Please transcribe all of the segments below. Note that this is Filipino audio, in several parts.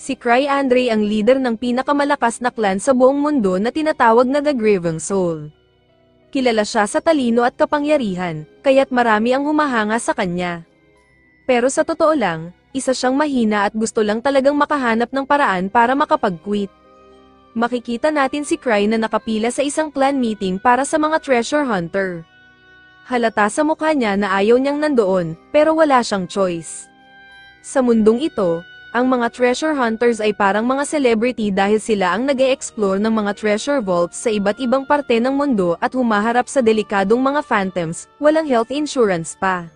Si Cry Andre ang leader ng pinakamalakas na clan sa buong mundo na tinatawag na The Grieving Soul. Kilala siya sa talino at kapangyarihan, kaya't marami ang humahanga sa kanya. Pero sa totoo lang, isa siyang mahina at gusto lang talagang makahanap ng paraan para makapag-quit. Makikita natin si Cry na nakapila sa isang clan meeting para sa mga treasure hunter. Halata sa mukha niya na ayaw niyang nandoon, pero wala siyang choice. Sa mundong ito, ang mga treasure hunters ay parang mga celebrity dahil sila ang nag-e-explore ng mga treasure vaults sa iba't ibang parte ng mundo at humaharap sa delikadong mga phantoms, walang health insurance pa.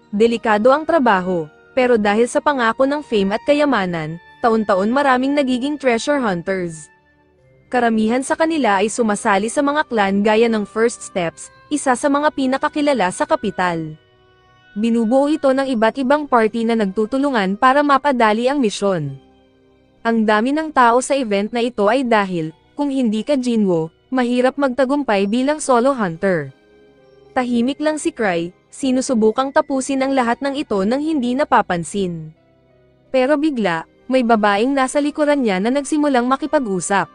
Delikado ang trabaho, pero dahil sa pangako ng fame at kayamanan, taon-taon maraming nagiging treasure hunters. Karamihan sa kanila ay sumasali sa mga clan gaya ng First Steps, isa sa mga pinakakilala sa kapital. Binubuo ito ng iba't ibang party na nagtutulungan para mapadali ang misyon. Ang dami ng tao sa event na ito ay dahil, kung hindi ka Jinwoo, mahirap magtagumpay bilang solo hunter. Tahimik lang si Cry, sinusubukang tapusin ang lahat ng ito nang hindi napapansin. Pero bigla, may babaeng nasa likuran niya na nagsimulang makipag-usap.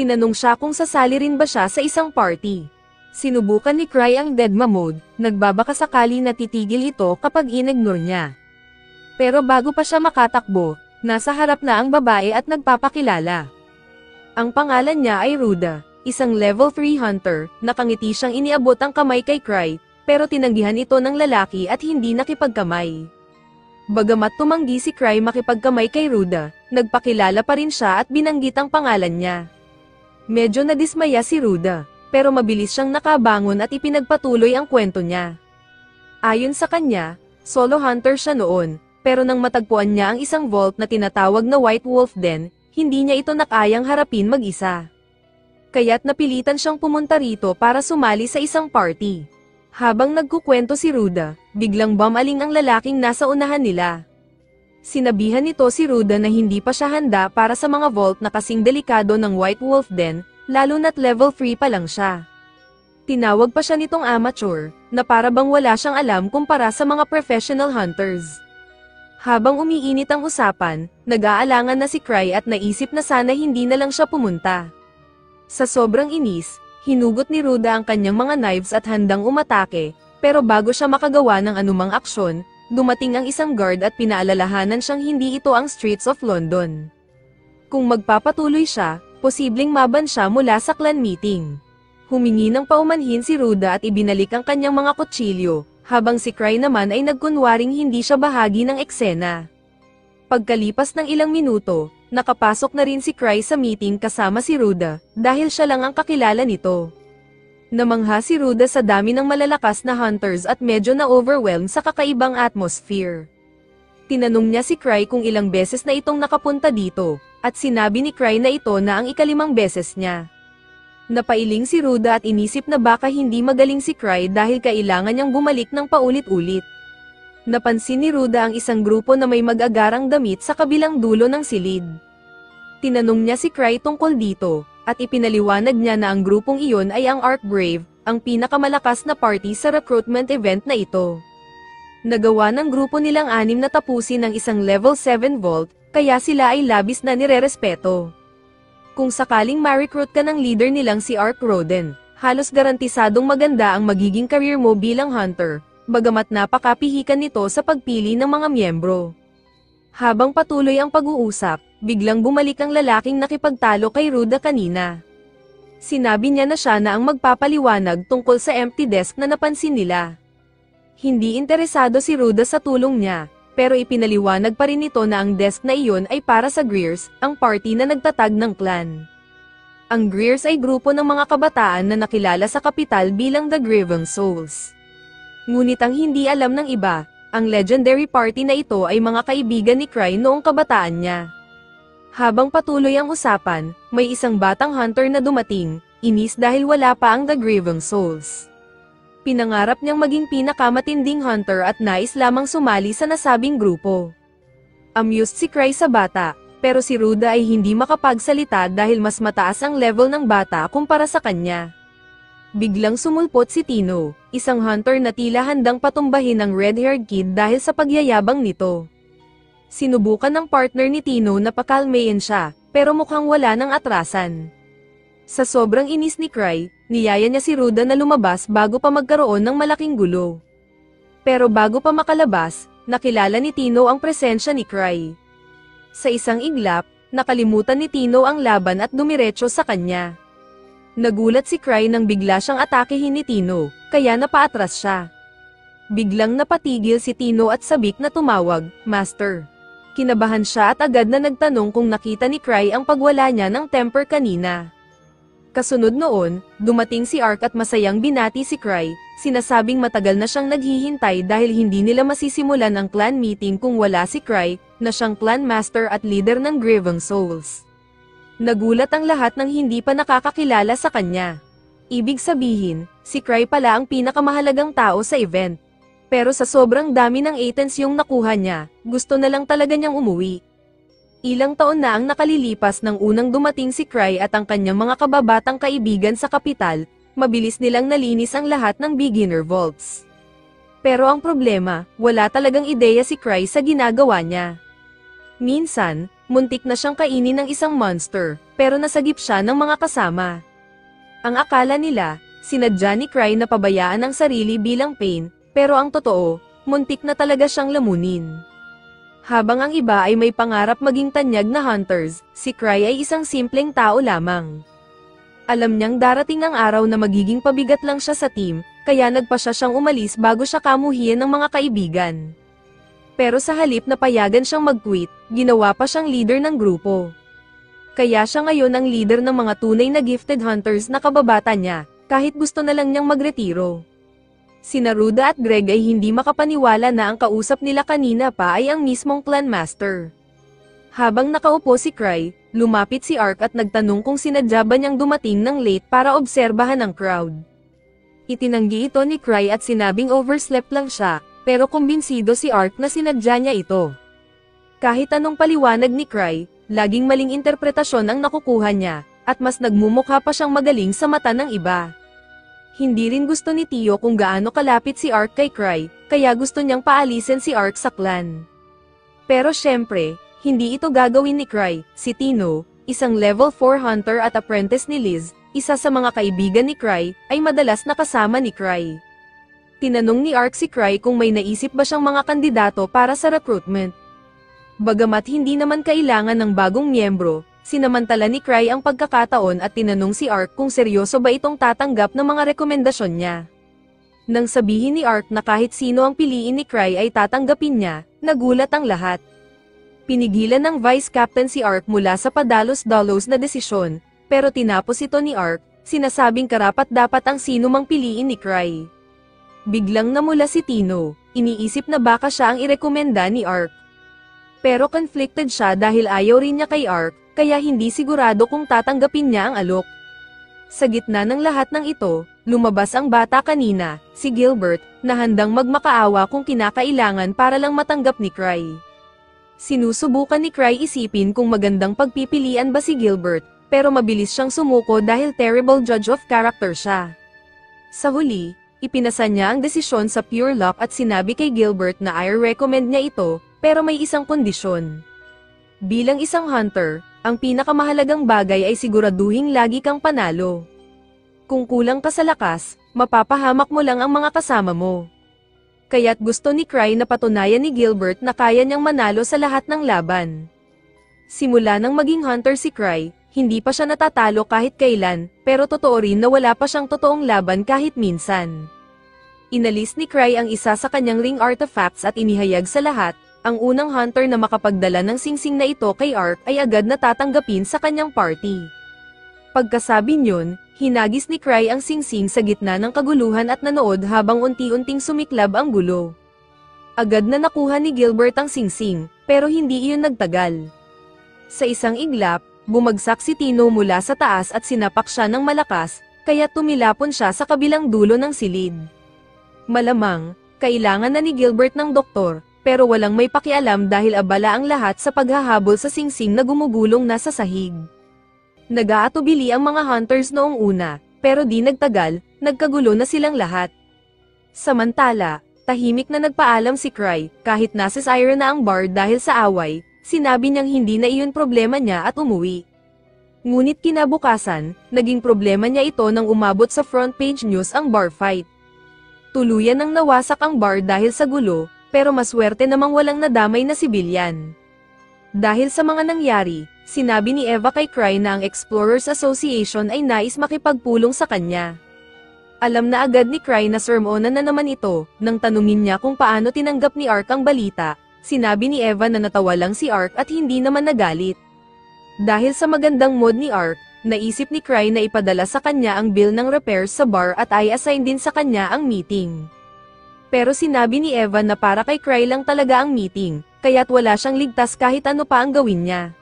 Tinanong siya kung sasali rin ba siya sa isang party. Sinubukan ni Cry ang deadma mode, nagbabaka sakali na titigil ito kapag inignore niya. Pero bago pa siya makatakbo, nasa harap na ang babae at nagpapakilala. Ang pangalan niya ay Ruda, isang level 3 hunter, nakangiti siyang iniabot ang kamay kay Cry, pero tinanggihan ito ng lalaki at hindi nakipagkamay. Bagamat tumanggi si Cry makipagkamay kay Ruda, nagpakilala pa rin siya at binanggit ang pangalan niya. Medyo nadismaya si Ruda, pero mabilis siyang nakabangon at ipinagpatuloy ang kwento niya. Ayon sa kanya, solo hunter siya noon, pero nang matagpuan niya ang isang vault na tinatawag na White Wolf Den, hindi niya ito nakayang harapin mag-isa. Kaya't napilitan siyang pumunta rito para sumali sa isang party. Habang nagkukwento si Ruda, biglang bumaling ang lalaking nasa unahan nila. Sinabihan nito si Ruda na hindi pa siya handa para sa mga vault na kasing delikado ng White Wolf Den, lalo na't level 3 pa lang siya. Tinawag pa siya nitong amateur, na para bang wala siyang alam kumpara sa mga professional hunters. Habang umiinit ang usapan, nag-aalangan na si Cry at naisip na sana hindi na lang siya pumunta. Sa sobrang inis, hinugot ni Ruda ang kanyang mga knives at handang umatake, pero bago siya makagawa ng anumang aksyon, dumating ang isang guard at pinaalalahanan siyang hindi ito ang streets of London. Kung magpapatuloy siya, posibleng maban siya mula sa clan meeting. Humingi ng paumanhin si Ruda at ibinalik ang kanyang mga kutsilyo, habang si Cry naman ay nagkunwaring hindi siya bahagi ng eksena. Pagkalipas ng ilang minuto, nakapasok na rin si Cry sa meeting kasama si Ruda, dahil siya lang ang kakilala nito. Namangha si Ruda sa dami ng malalakas na hunters at medyo na-overwhelmed sa kakaibang atmosphere. Tinanong niya si Cry kung ilang beses na itong nakapunta dito, at sinabi ni Cry na ito na ang ika-5 beses niya. Napailing si Ruda at inisip na baka hindi magaling si Cry dahil kailangan niyang bumalik ng paulit-ulit. Napansin ni Ruda ang isang grupo na may mag-agarang damit sa kabilang dulo ng silid. Tinanong niya si Cry tungkol dito, at ipinaliwanag niya na ang grupong iyon ay ang Ark Brave, ang pinakamalakas na party sa recruitment event na ito. Nagawa ng grupo nilang 6 na tapusin ang isang level 7 vault, kaya sila ay labis na nirerespeto. Kung sakaling ma-recruit ka ng leader nilang si Ark Roden, halos garantisadong maganda ang magiging career mo bilang hunter, bagamat napakapihikan nito sa pagpili ng mga miyembro. Habang patuloy ang pag-uusap, biglang bumalik ang lalaking nakipagtalo kay Ruda kanina. Sinabi niya na siya na ang magpapaliwanag tungkol sa empty desk na napansin nila. Hindi interesado si Ruda sa tulong niya, pero ipinaliwanag pa rin nito na ang desk na iyon ay para sa Greers, ang party na nagtatag ng clan. Ang Greers ay grupo ng mga kabataan na nakilala sa kapital bilang The Grieving Souls. Ngunit ang hindi alam ng iba, ang legendary party na ito ay mga kaibigan ni Cry noong kabataan niya. Habang patuloy ang usapan, may isang batang hunter na dumating, inis dahil wala pa ang The Grieving Souls. Pinangarap niyang maging pinakamatinding hunter at nais lamang sumali sa nasabing grupo. Amused si Cry sa bata, pero si Ruda ay hindi makapagsalita dahil mas mataas ang level ng bata kumpara sa kanya. Biglang sumulpot si Tino, isang hunter na tila handang patumbahin ang red-haired kid dahil sa pagyayabang nito. Sinubukan ng partner ni Tino na pakalmayin siya, pero mukhang wala ng atrasan. Sa sobrang inis ni Cry, niyaya niya si Ruda na lumabas bago pa magkaroon ng malaking gulo. Pero bago pa makalabas, nakilala ni Tino ang presensya ni Cry. Sa isang iglap, nakalimutan ni Tino ang laban at dumiretso sa kanya. Nagulat si Cry nang bigla siyang atakehin ni Tino, kaya napaatras siya. Biglang napatigil si Tino at sabik na tumawag, "Master." Kinabahan siya at agad na nagtanong kung nakita ni Cry ang pagwala niya ng temper kanina. Kasunod noon, dumating si Ark at masayang binati si Cry, sinasabing matagal na siyang naghihintay dahil hindi nila masisimulan ang clan meeting kung wala si Cry, na siyang clan master at leader ng Grieving Souls. Nagulat ang lahat nang hindi pa nakakakilala sa kanya. Ibig sabihin, si Cry pala ang pinakamahalagang tao sa event. Pero sa sobrang dami ng items yung nakuha niya, gusto na lang talaga niyang umuwi. Ilang taon na ang nakalilipas nang unang dumating si Cry at ang kanyang mga kababatang kaibigan sa kapital, mabilis nilang nalinis ang lahat ng beginner vaults. Pero ang problema, wala talagang ideya si Cry sa ginagawa niya. Minsan, muntik na siyang kainin ng isang monster, pero nasagip siya ng mga kasama. Ang akala nila, sinadya ni Cry na pabayaan ang sarili bilang pain, pero ang totoo, muntik na talaga siyang lamunin. Habang ang iba ay may pangarap maging tanyag na hunters, si Cry ay isang simpleng tao lamang. Alam niyang darating ang araw na magiging pabigat lang siya sa team, kaya nagpasya siyang umalis bago siya kamuhian ng mga kaibigan. Pero sa halip na payagan siyang mag-quit, ginawa pa siyang leader ng grupo. Kaya siya ngayon ang leader ng mga tunay na gifted hunters na kababata niya, kahit gusto na lang niyang magretiro. Sina Ruda at Greg ay hindi makapaniwala na ang kausap nila kanina pa ay ang mismong clan master. Habang nakaupo si Cry, lumapit si Ark at nagtanong kung sinadya ba niyang dumating ng late para obserbahan ang crowd. Itinanggi ito ni Cry at sinabing overslept lang siya, pero kumbinsido si Ark na sinadya niya ito. Kahit anong paliwanag ni Cry, laging maling interpretasyon ang nakukuha niya, at mas nagmumukha pa siyang magaling sa mata ng iba. Hindi rin gusto ni Tio kung gaano kalapit si Ark kay Cry, kaya gusto niyang paalisin si Ark sa clan. Pero syempre, hindi ito gagawin ni Cry. Si Tino, isang level 4 hunter at apprentice ni Liz, isa sa mga kaibigan ni Cry, ay madalas nakasama ni Cry. Tinanong ni Ark si Cry kung may naisip ba siyang mga kandidato para sa recruitment. Bagamat hindi naman kailangan ng bagong miyembro, sinamantala ni Cry ang pagkakataon at tinanong si Ark kung seryoso ba itong tatanggap ng mga rekomendasyon niya. Nang sabihin ni Ark na kahit sino ang piliin ni Cry ay tatanggapin niya, nagulat ang lahat. Pinigilan ng Vice Captain si Ark mula sa padalos-dalos na desisyon, pero tinapos ito ni Ark, sinasabing karapat-dapat ang sino mang piliin ni Cry. Biglang namula si Tino, iniisip na baka siya ang irekomenda ni Ark. Pero conflicted siya dahil ayaw rin niya kay Ark, kaya hindi sigurado kung tatanggapin niya ang alok. Sa gitna ng lahat ng ito, lumabas ang bata kanina, si Gilbert, na handang magmakaawa kung kinakailangan para lang matanggap ni Cry. Sinusubukan ni Cry isipin kung magandang pagpipilian ba si Gilbert, pero mabilis siyang sumuko dahil terrible judge of character siya. Sa huli, ipinasa niya ang desisyon sa pure luck at sinabi kay Gilbert na i-recommend niya ito, pero may isang kondisyon. Bilang isang hunter, ang pinakamahalagang bagay ay siguraduhing lagi kang panalo. Kung kulang ka sa lakas, mapapahamak mo lang ang mga kasama mo. Kaya't gusto ni Cry na patunayan ni Gilbert na kaya niyang manalo sa lahat ng laban. Simula nang maging hunter si Cry, hindi pa siya natatalo kahit kailan, pero totoo rin na wala pa siyang totoong laban kahit minsan. Inalis ni Cry ang isa sa kanyang ring artifacts at inihayag sa lahat. Ang unang hunter na makapagdala ng singsing na ito kay Ark ay agad na tatanggapin sa kanyang party. Pagkasabi niyon, hinagis ni Cry ang singsing sa gitna ng kaguluhan at nanood habang unti-unting sumiklab ang gulo. Agad na nakuha ni Gilbert ang singsing, pero hindi iyon nagtagal. Sa isang iglap, bumagsak si Tino mula sa taas at sinapak siya ng malakas, kaya tumilapon siya sa kabilang dulo ng silid. Malamang, kailangan na ni Gilbert ng doktor, pero walang may pakialam dahil abala ang lahat sa paghahabol sa singsing na gumugulong nasa sahig. Nag-aatubili ang mga hunters noong una, pero di nagtagal, nagkagulo na silang lahat. Samantala, Tahimik na nagpaalam si Cry, kahit nasa Syra na ang bar dahil sa away, sinabi niyang hindi na iyon problema niya at umuwi. Ngunit kinabukasan, naging problema niya ito nang umabot sa front page news ang bar fight. Tuluyan nang nawasak ang bar dahil sa gulo, pero maswerte namang walang nadamay na sibilyan. Dahil sa mga nangyari, sinabi ni Eva kay Cry na ang Explorers Association ay nais makipagpulong sa kanya. Alam na agad ni Cry na sermonan na naman ito, nang tanungin niya kung paano tinanggap ni Ark ang balita, sinabi ni Eva na natawa lang si Ark at hindi naman nagalit. Dahil sa magandang mood ni Ark, naisip ni Cry na ipadala sa kanya ang bill ng repairs sa bar at i-assign din sa kanya ang meeting. Pero sinabi ni Eva na para kay Cry lang talaga ang meeting, kaya't wala siyang ligtas kahit ano pa ang gawin niya.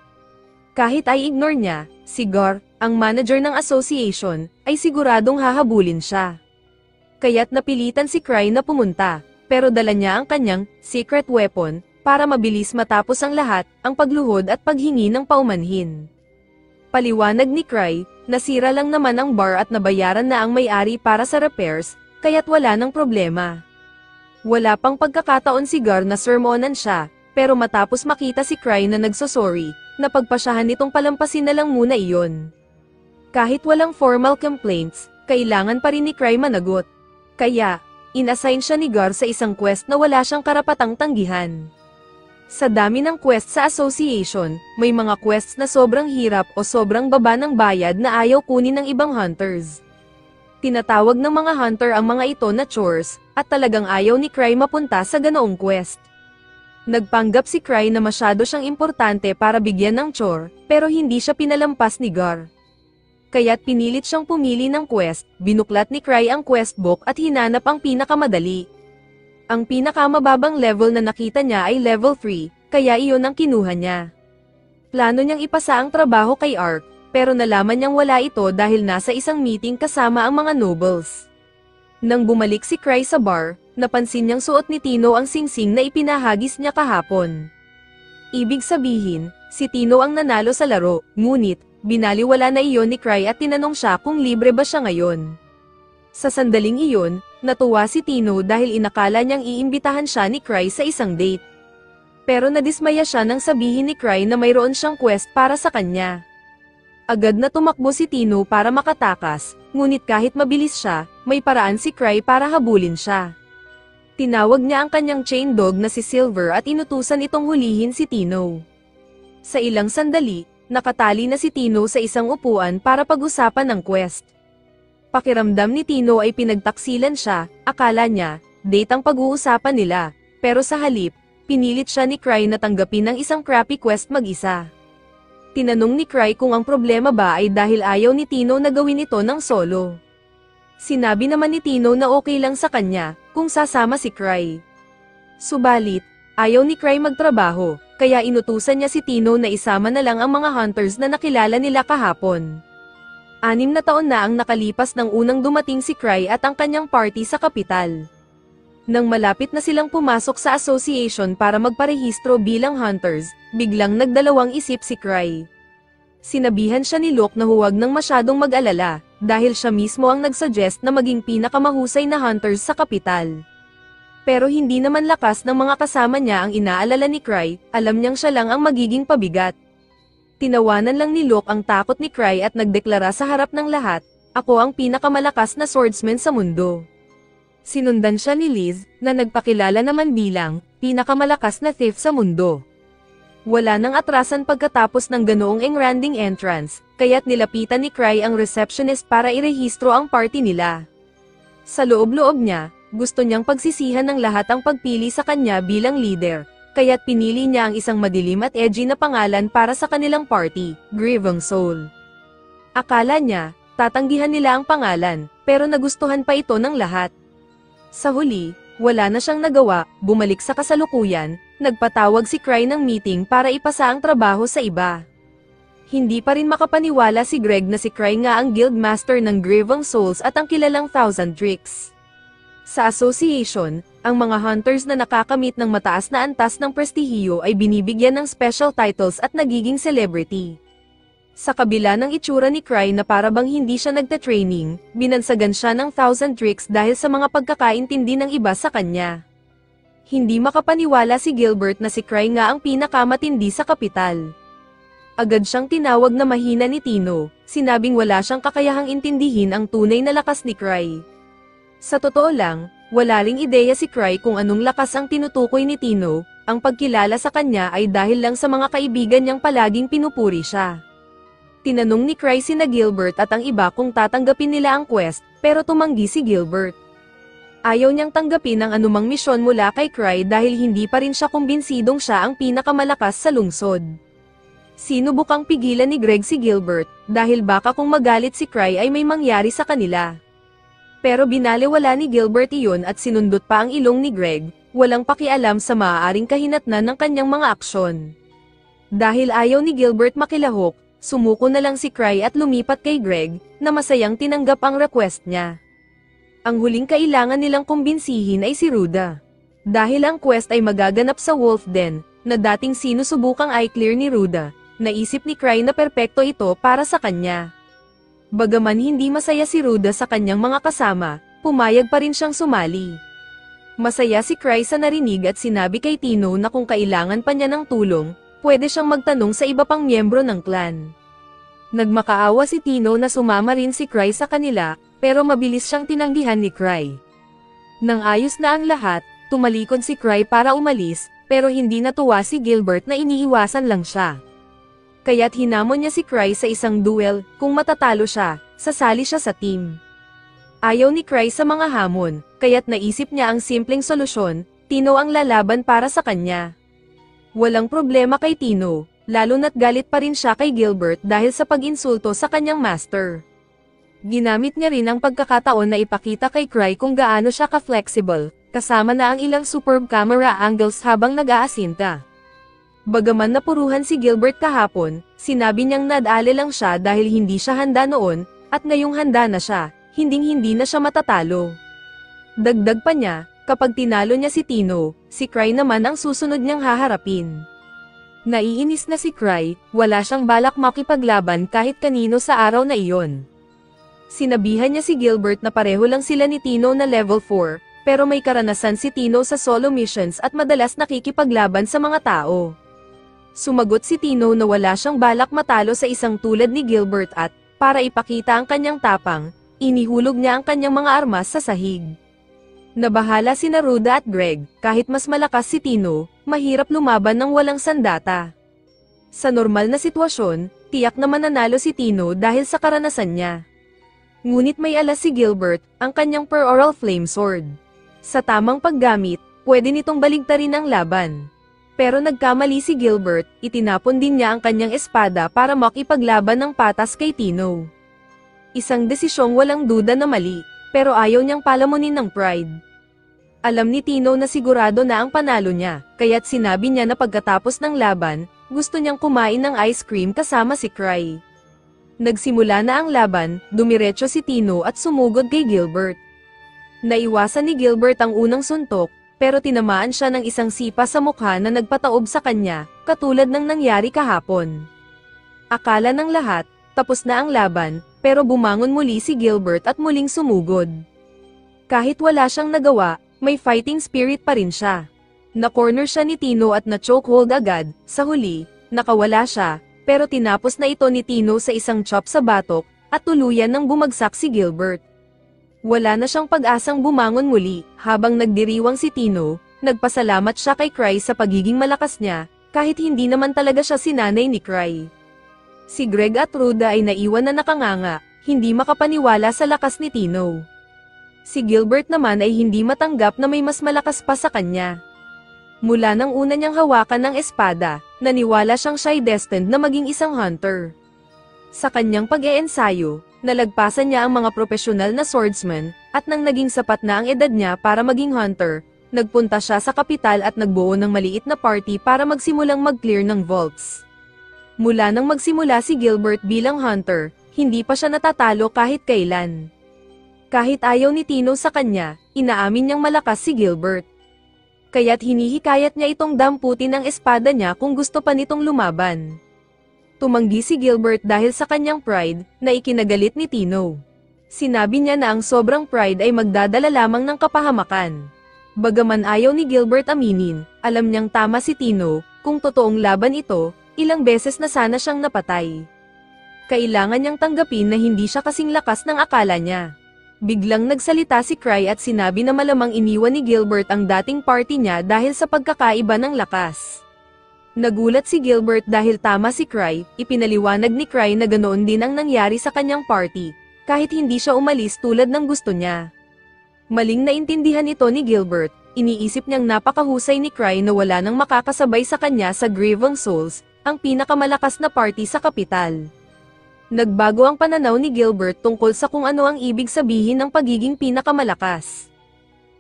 Kahit ay ignore niya, si Gar, ang manager ng association, ay siguradong hahabulin siya. Kaya't napilitan si Cry na pumunta, pero dala niya ang kanyang secret weapon, para mabilis matapos ang lahat, ang pagluhod at paghingi ng paumanhin. Paliwanag ni Cry, nasira lang naman ang bar at nabayaran na ang may-ari para sa repairs, kaya't wala ng problema. Wala pang pagkakataon si Gar na sermonan siya, pero matapos makita si Cry na nagsosorry, napagpasyahan nitong palampasin na lang muna iyon. Kahit walang formal complaints, kailangan pa rin ni Cry managot. Kaya, inassign siya ni Gar sa isang quest na wala siyang karapatang tanggihan. Sa dami ng quest sa association, may mga quests na sobrang hirap o sobrang baba ng bayad na ayaw kunin ng ibang hunters. Tinatawag ng mga hunter ang mga ito na chores, at talagang ayaw ni Cry mapunta sa ganoong quest. Nagpanggap si Cry na masyado siyang importante para bigyan ng chore, pero hindi siya pinalampas ni Gar. Kaya't pinilit siyang pumili ng quest, binuklat ni Cry ang quest book at hinanap ang pinakamadali. Ang pinakamababang level na nakita niya ay level 3, kaya iyon ang kinuha niya. Plano niyang ipasa ang trabaho kay Ark, pero nalaman niyang wala ito dahil nasa isang meeting kasama ang mga nobles. Nang bumalik si Cry sa bar, napansin niyang suot ni Tino ang singsing na ipinahagis niya kahapon. Ibig sabihin, si Tino ang nanalo sa laro, ngunit, binaliwala na iyon ni Cry at tinanong siya kung libre ba siya ngayon. Sa sandaling iyon, natuwa si Tino dahil inakala niyang iimbitahan siya ni Cry sa isang date. Pero nadismaya siya nang sabihin ni Cry na mayroon siyang quest para sa kanya. Agad na tumakbo si Tino para makatakas, ngunit kahit mabilis siya, may paraan si Cry para habulin siya. Tinawag niya ang kanyang chain dog na si Silver at inutusan itong hulihin si Tino. Sa ilang sandali, nakatali na si Tino sa isang upuan para pag-usapan ng quest. Pakiramdam ni Tino ay pinagtaksilan siya, akala niya, date ang pag-uusapan nila, pero sa halip, pinilit siya ni Cry na tanggapin ang isang crappy quest mag-isa. Tinanong ni Cry kung ang problema ba ay dahil ayaw ni Tino na gawin ito ng solo. Sinabi naman ni Tino na okay lang sa kanya, kung sasama si Cry. Subalit, ayaw ni Cry magtrabaho, kaya inutusan niya si Tino na isama na lang ang mga hunters na nakilala nila kahapon. 6 na taon na ang nakalipas ng unang dumating si Cry at ang kanyang party sa kapital. Nang malapit na silang pumasok sa association para magparehistro bilang hunters, biglang nagdalawang isip si Cry. Sinabihan siya ni Luke na huwag nang masyadong mag-alala, dahil siya mismo ang nagsuggest na maging pinakamahusay na hunters sa kapital. Pero hindi naman lakas ng mga kasama niya ang inaalala ni Cry, alam niyang siya lang ang magiging pabigat. Tinawanan lang ni Luke ang takot ni Cry at nagdeklara sa harap ng lahat, "Ako ang pinakamalakas na swordsman sa mundo." Sinundan siya ni Liz, na nagpakilala naman bilang pinakamalakas na thief sa mundo. Wala nang atrasan pagkatapos ng ganoong engranding entrance, kaya't nilapitan ni Cry ang receptionist para irehistro ang party nila. Sa loob-loob niya, gusto niyang pagsisihan ng lahat ang pagpili sa kanya bilang leader, kaya't pinili niya ang isang madilim at edgy na pangalan para sa kanilang party, Grieving Soul. Akala niya, tatanggihan nila ang pangalan, pero nagustuhan pa ito ng lahat. Sa huli, wala na siyang nagawa, bumalik sa kasalukuyan, nagpatawag si Cry ng meeting para ipasa ang trabaho sa iba. Hindi pa rin makapaniwala si Greg na si Cry nga ang guildmaster ng Grieving Souls at ang kilalang Thousand Tricks. Sa association, ang mga hunters na nakakamit ng mataas na antas ng prestihiyo ay binibigyan ng special titles at nagiging celebrity. Sa kabila ng itsura ni Cry na parabang hindi siya nagte-training, binansagan siya ng Thousand Tricks dahil sa mga pagkakaintindi ng iba sa kanya. Hindi makapaniwala si Gilbert na si Cry nga ang pinakamatindi sa kapital. Agad siyang tinawag na mahina ni Tino, sinabing wala siyang kakayahang intindihin ang tunay na lakas ni Cry. Sa totoo lang, wala ring ideya si Cry kung anong lakas ang tinutukoy ni Tino, ang pagkilala sa kanya ay dahil lang sa mga kaibigan niyang palaging pinupuri siya. Tinanong ni Cry sina Gilbert at ang iba kung tatanggapin nila ang quest, pero tumanggi si Gilbert. Ayaw niyang tanggapin ang anumang misyon mula kay Cry dahil hindi pa rin siya kumbinsidong siya ang pinakamalakas sa lungsod. Sinubukang pigilan ni Greg si Gilbert, dahil baka kung magalit si Cry ay may mangyari sa kanila. Pero binaliwala ni Gilbert iyon at sinundot pa ang ilong ni Greg, walang pakialam sa maaaring kahinatnan ng kanyang mga aksyon. Dahil ayaw ni Gilbert makilahok, sumuko na lang si Cry at lumipat kay Greg, na masayang tinanggap ang request niya. Ang huling kailangan nilang kumbinsihin ay si Ruda. Dahil ang quest ay magaganap sa Wolf Den, na dating sinusubukang i-clear ni Ruda, naisip ni Cry na perpekto ito para sa kanya. Bagaman hindi masaya si Ruda sa kanyang mga kasama, pumayag pa rin siyang sumali. Masaya si Cry sa narinig at sinabi kay Tino na kung kailangan pa niya ng tulong, pwede siyang magtanong sa iba pang miyembro ng clan. Nagmakaawa si Tino na sumama rin si Cry sa kanila, pero mabilis siyang tinanggihan ni Cry. Nang ayos na ang lahat, tumalikod si Cry para umalis, pero hindi natuwa si Gilbert na iniiwasan lang siya. Kaya't hinamon niya si Cry sa isang duel, kung matatalo siya, sasali siya sa team. Ayaw ni Cry sa mga hamon, kaya't naisip niya ang simpleng solusyon, Tino ang lalaban para sa kanya. Walang problema kay Tino, lalo na't galit pa rin siya kay Gilbert dahil sa pag-insulto sa kanyang master. Ginamit niya rin ang pagkakataon na ipakita kay Cry kung gaano siya ka-flexible, kasama na ang ilang superb camera angles habang nag-aasinta. Bagaman napuruhan si Gilbert kahapon, sinabi niyang nadali lang siya dahil hindi siya handa noon, at ngayong handa na siya, hinding-hindi na siya matatalo. Dagdag pa niya, kapag tinalo niya si Tino, si Cry naman ang susunod niyang haharapin. Naiinis na si Cry, wala siyang balak makipaglaban kahit kanino sa araw na iyon. Sinabihan niya si Gilbert na pareho lang sila ni Tino na level 4, pero may karanasan si Tino sa solo missions at madalas nakikipaglaban sa mga tao. Sumagot si Tino na wala siyang balak matalo sa isang tulad ni Gilbert at, para ipakita ang kanyang tapang, inihulog niya ang kanyang mga armas sa sahig. Nabahala sina Ruda at Greg, kahit mas malakas si Tino, mahirap lumaban ng walang sandata. Sa normal na sitwasyon, tiyak na mananalo si Tino dahil sa karanasan niya. Ngunit may alas si Gilbert, ang kanyang peroral flame sword. Sa tamang paggamit, pwede nitong baligtarin ang laban. Pero nagkamali si Gilbert, itinapon din niya ang kanyang espada para makipaglaban ng patas kay Tino. Isang desisyong walang duda na mali, pero ayaw niyang palamunin ng pride. Alam ni Tino na sigurado na ang panalo niya, kaya't sinabi niya na pagkatapos ng laban, gusto niyang kumain ng ice cream kasama si Cry. Nagsimula na ang laban, dumiretso si Tino at sumugod kay Gilbert. Naiwasan ni Gilbert ang unang suntok, pero tinamaan siya ng isang sipa sa mukha na nagpataob sa kanya, katulad ng nangyari kahapon. Akala ng lahat, tapos na ang laban, pero bumangon muli si Gilbert at muling sumugod. Kahit wala siyang nagawa, may fighting spirit pa rin siya. Na-corner siya ni Tino at na-chokehold agad, sa huli, nakawala siya, pero tinapos na ito ni Tino sa isang chop sa batok, at tuluyan nang bumagsak si Gilbert. Wala na siyang pag-asang bumangon muli, habang nagdiriwang si Tino, nagpasalamat siya kay Cry sa pagiging malakas niya, kahit hindi naman talaga siya sinanay ni Cry. Si Greg at Ruda ay naiwan na nakanganga, hindi makapaniwala sa lakas ni Tino. Si Gilbert naman ay hindi matanggap na may mas malakas pa sa kanya. Mula nang una niyang hawakan ng espada, naniwala siya'y destined na maging isang hunter. Sa kanyang pag-eensayo, nalagpasan niya ang mga profesional na swordsman, at nang naging sapat na ang edad niya para maging hunter, nagpunta siya sa kapital at nagbuo ng maliit na party para magsimulang mag-clear ng vaults. Mula nang magsimula si Gilbert bilang hunter, hindi pa siya natatalo kahit kailan. Kahit ayaw ni Tino sa kanya, inaamin niyang malakas si Gilbert. Kaya't hinihikayat niya itong damputin ang espada niya kung gusto pa nitong lumaban. Tumanggi si Gilbert dahil sa kanyang pride, na ikinagalit ni Tino. Sinabi niya na ang sobrang pride ay magdadala lamang ng kapahamakan. Bagaman ayaw ni Gilbert aminin, alam niyang tama si Tino, kung totoong laban ito, ilang beses na sana siyang napatay. Kailangan niyang tanggapin na hindi siya kasing lakas ng akala niya. Biglang nagsalita si Cry at sinabi na malamang iniwan ni Gilbert ang dating party niya dahil sa pagkakaiba ng lakas. Nagulat si Gilbert dahil tama si Cry, ipinaliwanag ni Cry na ganoon din ang nangyari sa kanyang party, kahit hindi siya umalis tulad ng gusto niya. Maling naintindihan ito ni Gilbert, iniisip niyang napakahusay ni Cry na wala nang makakasabay sa kanya sa Grieving Souls, ang pinakamalakas na party sa kapital. Nagbago ang pananaw ni Gilbert tungkol sa kung ano ang ibig sabihin ng pagiging pinakamalakas.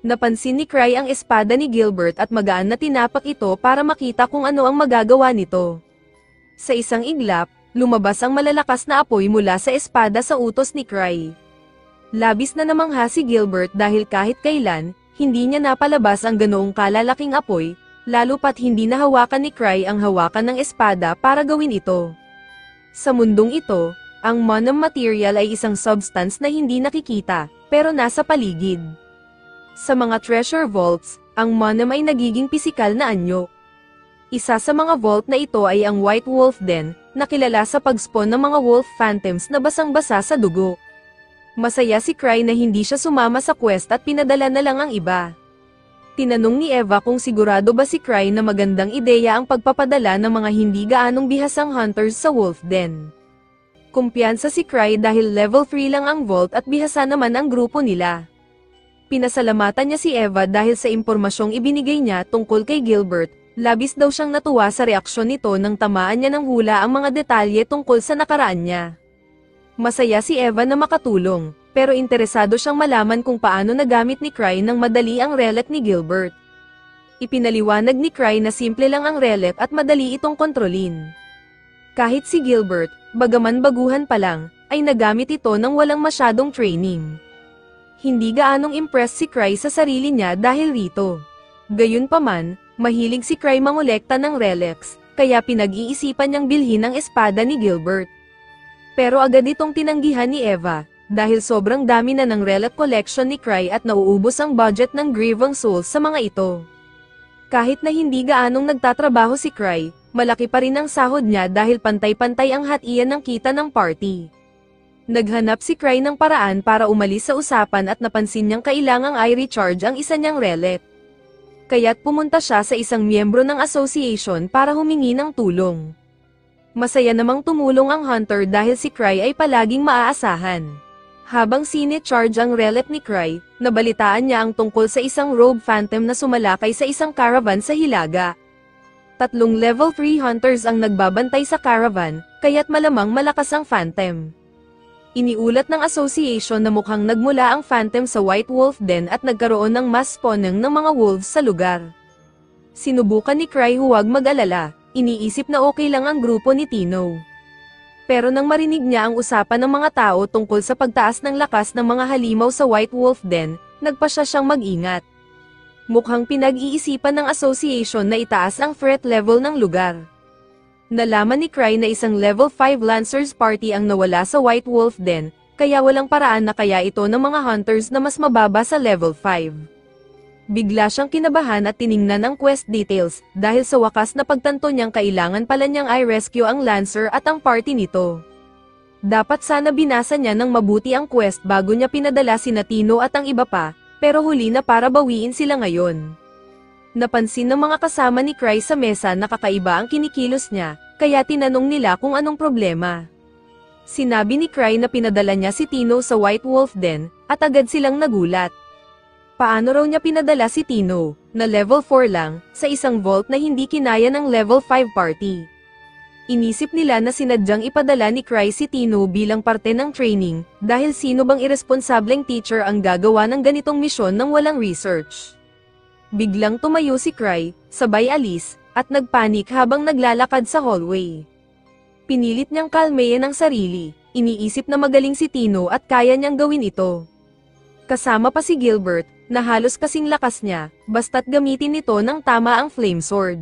Napansin ni Cry ang espada ni Gilbert at magaan na tinapak ito para makita kung ano ang magagawa nito. Sa isang iglap, lumabas ang malalakas na apoy mula sa espada sa utos ni Cry. Labis na namangha si Gilbert dahil kahit kailan, hindi niya napalabas ang ganoong kalalaking apoy, lalo pat hindi nahawakan ni Cry ang hawakan ng espada para gawin ito. Sa mundong ito, ang Monum material ay isang substance na hindi nakikita, pero nasa paligid. Sa mga treasure vaults, ang Monum ay nagiging pisikal na anyo. Isa sa mga vault na ito ay ang White Wolf Den, na kilala sa pag-spawn ng mga wolf phantoms na basang-basa sa dugo. Masaya si Cry na hindi siya sumama sa quest at pinadala na lang ang iba. Tinanong ni Eva kung sigurado ba si Cry na magandang ideya ang pagpapadala ng mga hindi gaanong bihasang hunters sa wolf den. Kumpiyansa si Cry dahil level 3 lang ang vault at bihasa naman ang grupo nila. Pinasalamatan niya si Eva dahil sa impormasyong ibinigay niya tungkol kay Gilbert, labis daw siyang natuwa sa reaksyon nito nang tamaan niya ng hula ang mga detalye tungkol sa nakaraan niya. Masaya si Eva na makatulong, pero interesado siyang malaman kung paano nagamit ni Cry ng madali ang relic ni Gilbert. Ipinaliwanag ni Cry na simple lang ang relic at madali itong kontrolin. Kahit si Gilbert, bagaman baguhan pa lang, ay nagamit ito nang walang masyadong training. Hindi gaanong impressed si Cry sa sarili niya dahil rito. Gayunpaman, mahilig si Cry mangolekta ng relics, kaya pinag-iisipan niyang bilhin ang espada ni Gilbert. Pero agad itong tinanggihan ni Eva, dahil sobrang dami na ng relic collection ni Cry at nauubos ang budget ng Grieving Souls sa mga ito. Kahit na hindi gaanong nagtatrabaho si Cry, malaki pa rin ang sahod niya dahil pantay-pantay ang hatian ng kita ng party. Naghanap si Cry ng paraan para umalis sa usapan at napansin niyang kailangang i-recharge ang isa niyang relic. Kaya't pumunta siya sa isang miyembro ng association para humingi ng tulong. Masaya namang tumulong ang hunter dahil si Cry ay palaging maaasahan. Habang sine-charge ang relic ni Cry, nabalitaan niya ang tungkol sa isang rogue phantom na sumalakay sa isang caravan sa Hilaga. 3 level 3 hunters ang nagbabantay sa caravan, kaya't malamang malakas ang phantom. Iniulat ng association na mukhang nagmula ang phantom sa White Wolf Den at nagkaroon ng mass spawning ng mga wolves sa lugar. Sinubukan ni Cry huwag mag-alala, iniisip na okay lang ang grupo ni Tino. Pero nang marinig niya ang usapan ng mga tao tungkol sa pagtaas ng lakas ng mga halimaw sa White Wolf Den, nagpasya siyang mag-ingat. Mukhang pinag-iisipan ng association na itaas ang threat level ng lugar. Nalaman ni Cry na isang level 5 Lancers party ang nawala sa White Wolf Den, kaya walang paraan na kaya ito ng mga hunters na mas mababa sa level 5. Bigla siyang kinabahan at tiningnan ang quest details, dahil sa wakas na pagtanto niyang kailangan pala niyang i-rescue ang Lancer at ang party nito. Dapat sana binasa niya ng mabuti ang quest bago niya pinadala sina Tino at ang iba pa, pero huli na para bawiin sila ngayon. Napansin ng mga kasama ni Cry sa mesa na kakaiba ang kinikilos niya, kaya tinanong nila kung anong problema. Sinabi ni Cry na pinadala niya si Tino sa White Wolf Den, at agad silang nagulat. Paano raw niya pinadala si Tino, na level 4 lang, sa isang vault na hindi kinaya ng level 5 party? Inisip nila na sinadyang ipadala ni Cry si Tino bilang parte ng training, dahil sino bang irresponsableng teacher ang gagawa ng ganitong misyon nang walang research? Biglang tumayo si Cry, sabay alis, at nagpanik habang naglalakad sa hallway. Pinilit niyang kalmayan ang sarili, iniisip na magaling si Tino at kaya niyang gawin ito. Kasama pa si Gilbert, na halos kasing lakas niya, basta't gamitin nito ng tama ang flame sword.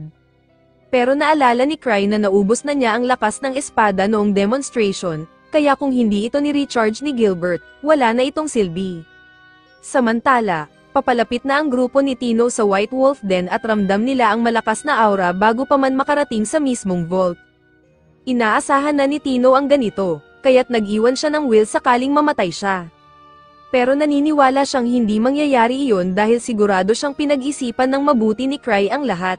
Pero naalala ni Cry na naubos na niya ang lakas ng espada noong demonstration, kaya kung hindi ito ni-recharge ni Gilbert, wala na itong silbi. Samantala, Papalapit na ang grupo ni Tino sa White Wolf Den at ramdam nila ang malakas na aura bago pa man makarating sa mismong vault. Inaasahan na ni Tino ang ganito, kaya't nag-iwan siya ng will sakaling mamatay siya. Pero naniniwala siyang hindi mangyayari iyon dahil sigurado siyang pinag-isipan ng mabuti ni Cry ang lahat.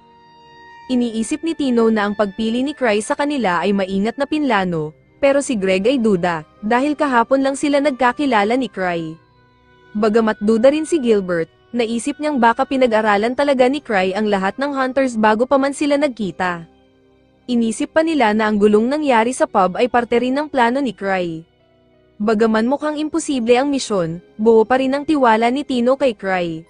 Iniisip ni Tino na ang pagpili ni Cry sa kanila ay maingat na pinlano, pero si Greg ay duda, dahil kahapon lang sila nagkakilala ni Cry. Bagamat duda rin si Gilbert, naisip niyang baka pinag-aralan talaga ni Cry ang lahat ng hunters bago pa man sila nagkita. Inisip pa nila na ang gulong nangyari sa pub ay parte rin ng plano ni Cry. Bagaman mukhang imposible ang misyon, buo pa rin ang tiwala ni Tino kay Cry.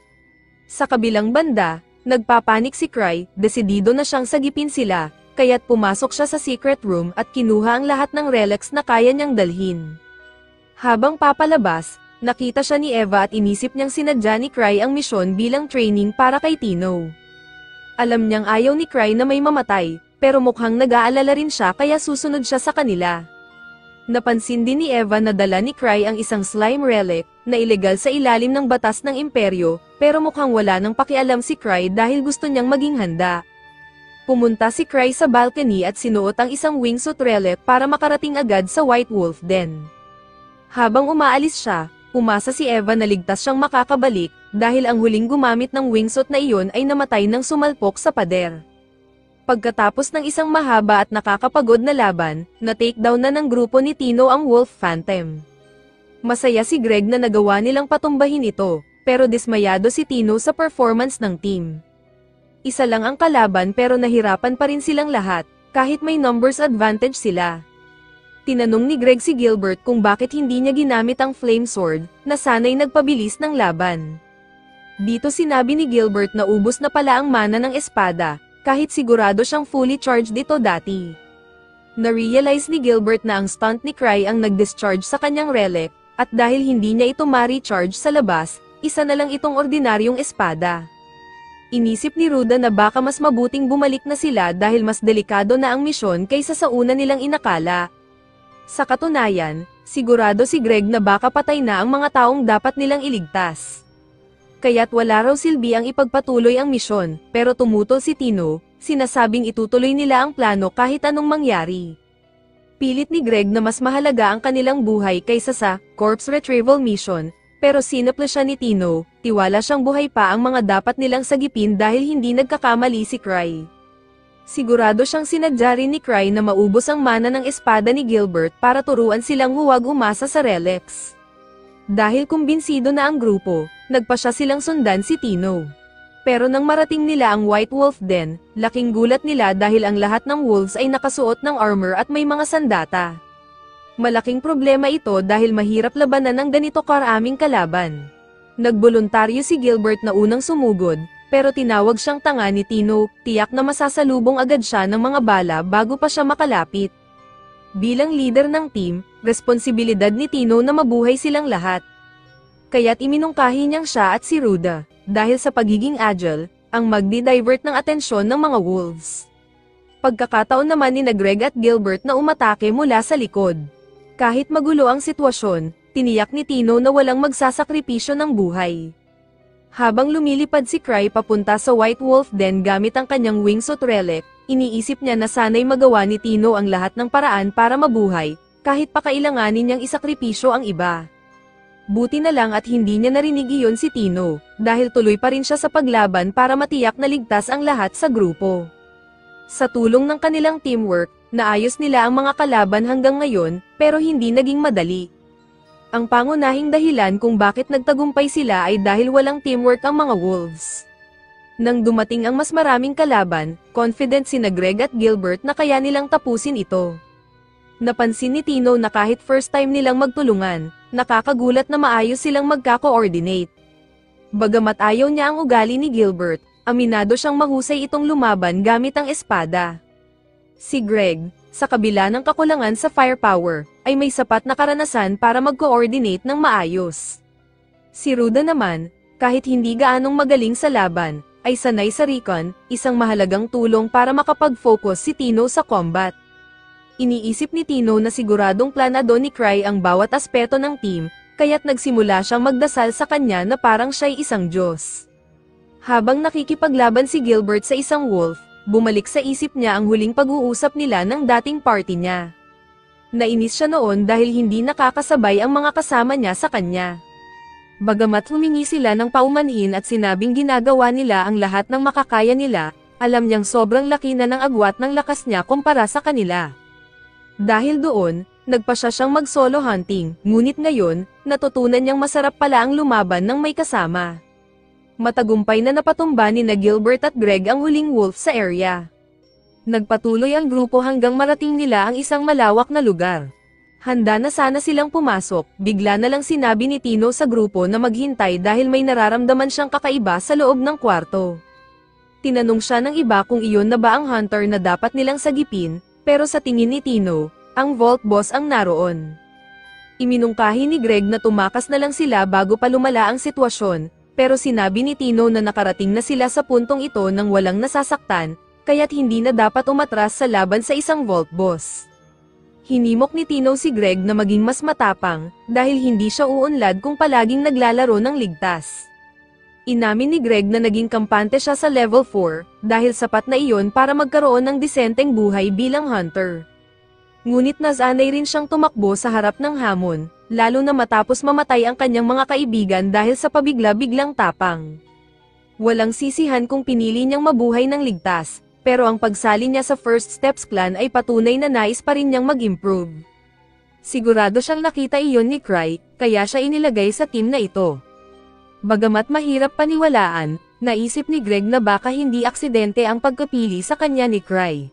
Sa kabilang banda, nagpapanik si Cry, desidido na siyang sagipin sila, kaya't pumasok siya sa secret room at kinuha ang lahat ng relics na kaya niyang dalhin. Habang papalabas, nakita siya ni Eva at inisip niyang sinadya ni Cry ang misyon bilang training para kay Tino. Alam niyang ayaw ni Cry na may mamatay, pero mukhang nag-aalala rin siya kaya susunod siya sa kanila. Napansin din ni Eva na dala ni Cry ang isang slime relic, na ilegal sa ilalim ng batas ng imperyo, pero mukhang wala nang pakialam si Cry dahil gusto niyang maging handa. Pumunta si Cry sa balcony at sinuot ang isang wingsuit relic para makarating agad sa White Wolf Den. Habang umaalis siya, umasa si Eva na ligtas siyang makakabalik, dahil ang huling gumamit ng wingsuit na iyon ay namatay nang sumalpok sa pader. Pagkatapos ng isang mahaba at nakakapagod na laban, na-takedown na ng grupo ni Tino ang Wolf Phantom. Masaya si Greg na nagawa nilang patumbahin ito, pero dismayado si Tino sa performance ng team. Isa lang ang kalaban pero nahirapan pa rin silang lahat, kahit may numbers advantage sila. Tinanong ni Greg si Gilbert kung bakit hindi niya ginamit ang flame sword, na sana'y nagpabilis ng laban. Dito sinabi ni Gilbert na ubos na pala ang mana ng espada, kahit sigurado siyang fully charged dito dati. Na-realize ni Gilbert na ang stunt ni Cry ang nag-discharge sa kanyang relic, at dahil hindi niya ito ma-recharge sa labas, isa na lang itong ordinaryong espada. Inisip ni Ruda na baka mas mabuting bumalik na sila dahil mas delikado na ang misyon kaysa sa una nilang inakala. Sa katunayan, sigurado si Greg na baka patay na ang mga taong dapat nilang iligtas. Kaya't wala raw silbi ang ipagpatuloy ang misyon, pero tumutol si Tino, sinasabing itutuloy nila ang plano kahit anong mangyari. Pilit ni Greg na mas mahalaga ang kanilang buhay kaysa sa corpse retrieval mission, pero sinapla siya ni Tino, tiwala siyang buhay pa ang mga dapat nilang sagipin dahil hindi nagkakamali si Cry. Sigurado siyang sinadya rin ni Cry na maubos ang mana ng espada ni Gilbert para turuan silang huwag umasa sa relics. Dahil kumbinsido na ang grupo, nagpa siya silang sundan si Tino. Pero nang marating nila ang White Wolf Den, laking gulat nila dahil ang lahat ng wolves ay nakasuot ng armor at may mga sandata. Malaking problema ito dahil mahirap labanan ng ganito karaming kalaban. Nagboluntaryo si Gilbert na unang sumugod, pero tinawag siyang tanga ni Tino, tiyak na masasalubong agad siya ng mga bala bago pa siya makalapit. Bilang leader ng team, responsibilidad ni Tino na mabuhay silang lahat. Kaya't iminungkahi niyang siya at si Ruda, dahil sa pagiging agile, ang magdi-divert ng atensyon ng mga wolves. Pagkakataon naman ni Greg at Gilbert na umatake mula sa likod. Kahit magulo ang sitwasyon, tiniyak ni Tino na walang magsasakripisyo ng buhay. Habang lumilipad si Cry papunta sa White Wolf Den gamit ang kanyang wingsuit relic, iniisip niya na sana'y magawa ni Tino ang lahat ng paraan para mabuhay, kahit pa kailanganin niyang isakripisyo ang iba. Buti na lang at hindi niya narinig iyon si Tino, dahil tuloy pa rin siya sa paglaban para matiyak na ligtas ang lahat sa grupo. Sa tulong ng kanilang teamwork, naayos nila ang mga kalaban hanggang ngayon, pero hindi naging madali. Ang pangunahing dahilan kung bakit nagtagumpay sila ay dahil walang teamwork ang mga wolves. Nang dumating ang mas maraming kalaban, confident sina Greg at Gilbert na kaya nilang tapusin ito. Napansin ni Tino na kahit first time nilang magtulungan, nakakagulat na maayos silang magka-coordinate. Bagamat ayaw niya ang ugali ni Gilbert, aminado siyang mahusay itong lumaban gamit ang espada. Si Greg, sa kabila ng kakulangan sa firepower, ay may sapat na karanasan para mag-coordinate ng maayos. Si Ruda naman, kahit hindi gaanong magaling sa laban, ay sanay sa recon, isang mahalagang tulong para makapag-focus si Tino sa combat. Iniisip ni Tino na siguradong planado ni Cry ang bawat aspeto ng team, kaya't nagsimula siyang magdasal sa kanya na parang siya'y isang Diyos. Habang nakikipaglaban si Gilbert sa isang wolf, bumalik sa isip niya ang huling pag-uusap nila ng dating party niya. Nainis siya noon dahil hindi nakakasabay ang mga kasama niya sa kanya. Bagamat humingi sila ng paumanhin at sinabing ginagawa nila ang lahat ng makakaya nila, alam niyang sobrang laki na ng agwat ng lakas niya kumpara sa kanila. Dahil doon, nagpa siyang mag-solo hunting, ngunit ngayon, natutunan niyang masarap pala ang lumaban ng may kasama. Matagumpay na napatumba ni Gilbert at Greg ang huling wolf sa area. Nagpatuloy ang grupo hanggang marating nila ang isang malawak na lugar. Handa na sana silang pumasok, bigla na lang sinabi ni Tino sa grupo na maghintay dahil may nararamdaman siyang kakaiba sa loob ng kwarto. Tinanong siya ng iba kung iyon na ba ang hunter na dapat nilang sagipin, pero sa tingin ni Tino, ang Vault Boss ang naroon. Iminungkahi ni Greg na tumakas na lang sila bago pa lumala ang sitwasyon, pero sinabi ni Tino na nakarating na sila sa puntong ito nang walang nasasaktan, kaya't hindi na dapat umatras sa laban sa isang Vault Boss. Hinimok ni Tino si Greg na maging mas matapang, dahil hindi siya uunlad kung palaging naglalaro ng ligtas. Inamin ni Greg na naging kampante siya sa level 4, dahil sapat na iyon para magkaroon ng disenteng buhay bilang hunter. Ngunit nasanay rin siyang tumakbo sa harap ng hamon, lalo na matapos mamatay ang kanyang mga kaibigan dahil sa pabigla-biglang tapang. Walang sisihan kung pinili niyang mabuhay ng ligtas, pero ang pagsali niya sa First Steps Clan ay patunay na nais pa rin niyang mag-improve. Sigurado siyang nakita iyon ni Cry, kaya siya inilagay sa team na ito. Bagamat mahirap paniwalaan, naisip ni Greg na baka hindi aksidente ang pagkapili sa kanya ni Cry.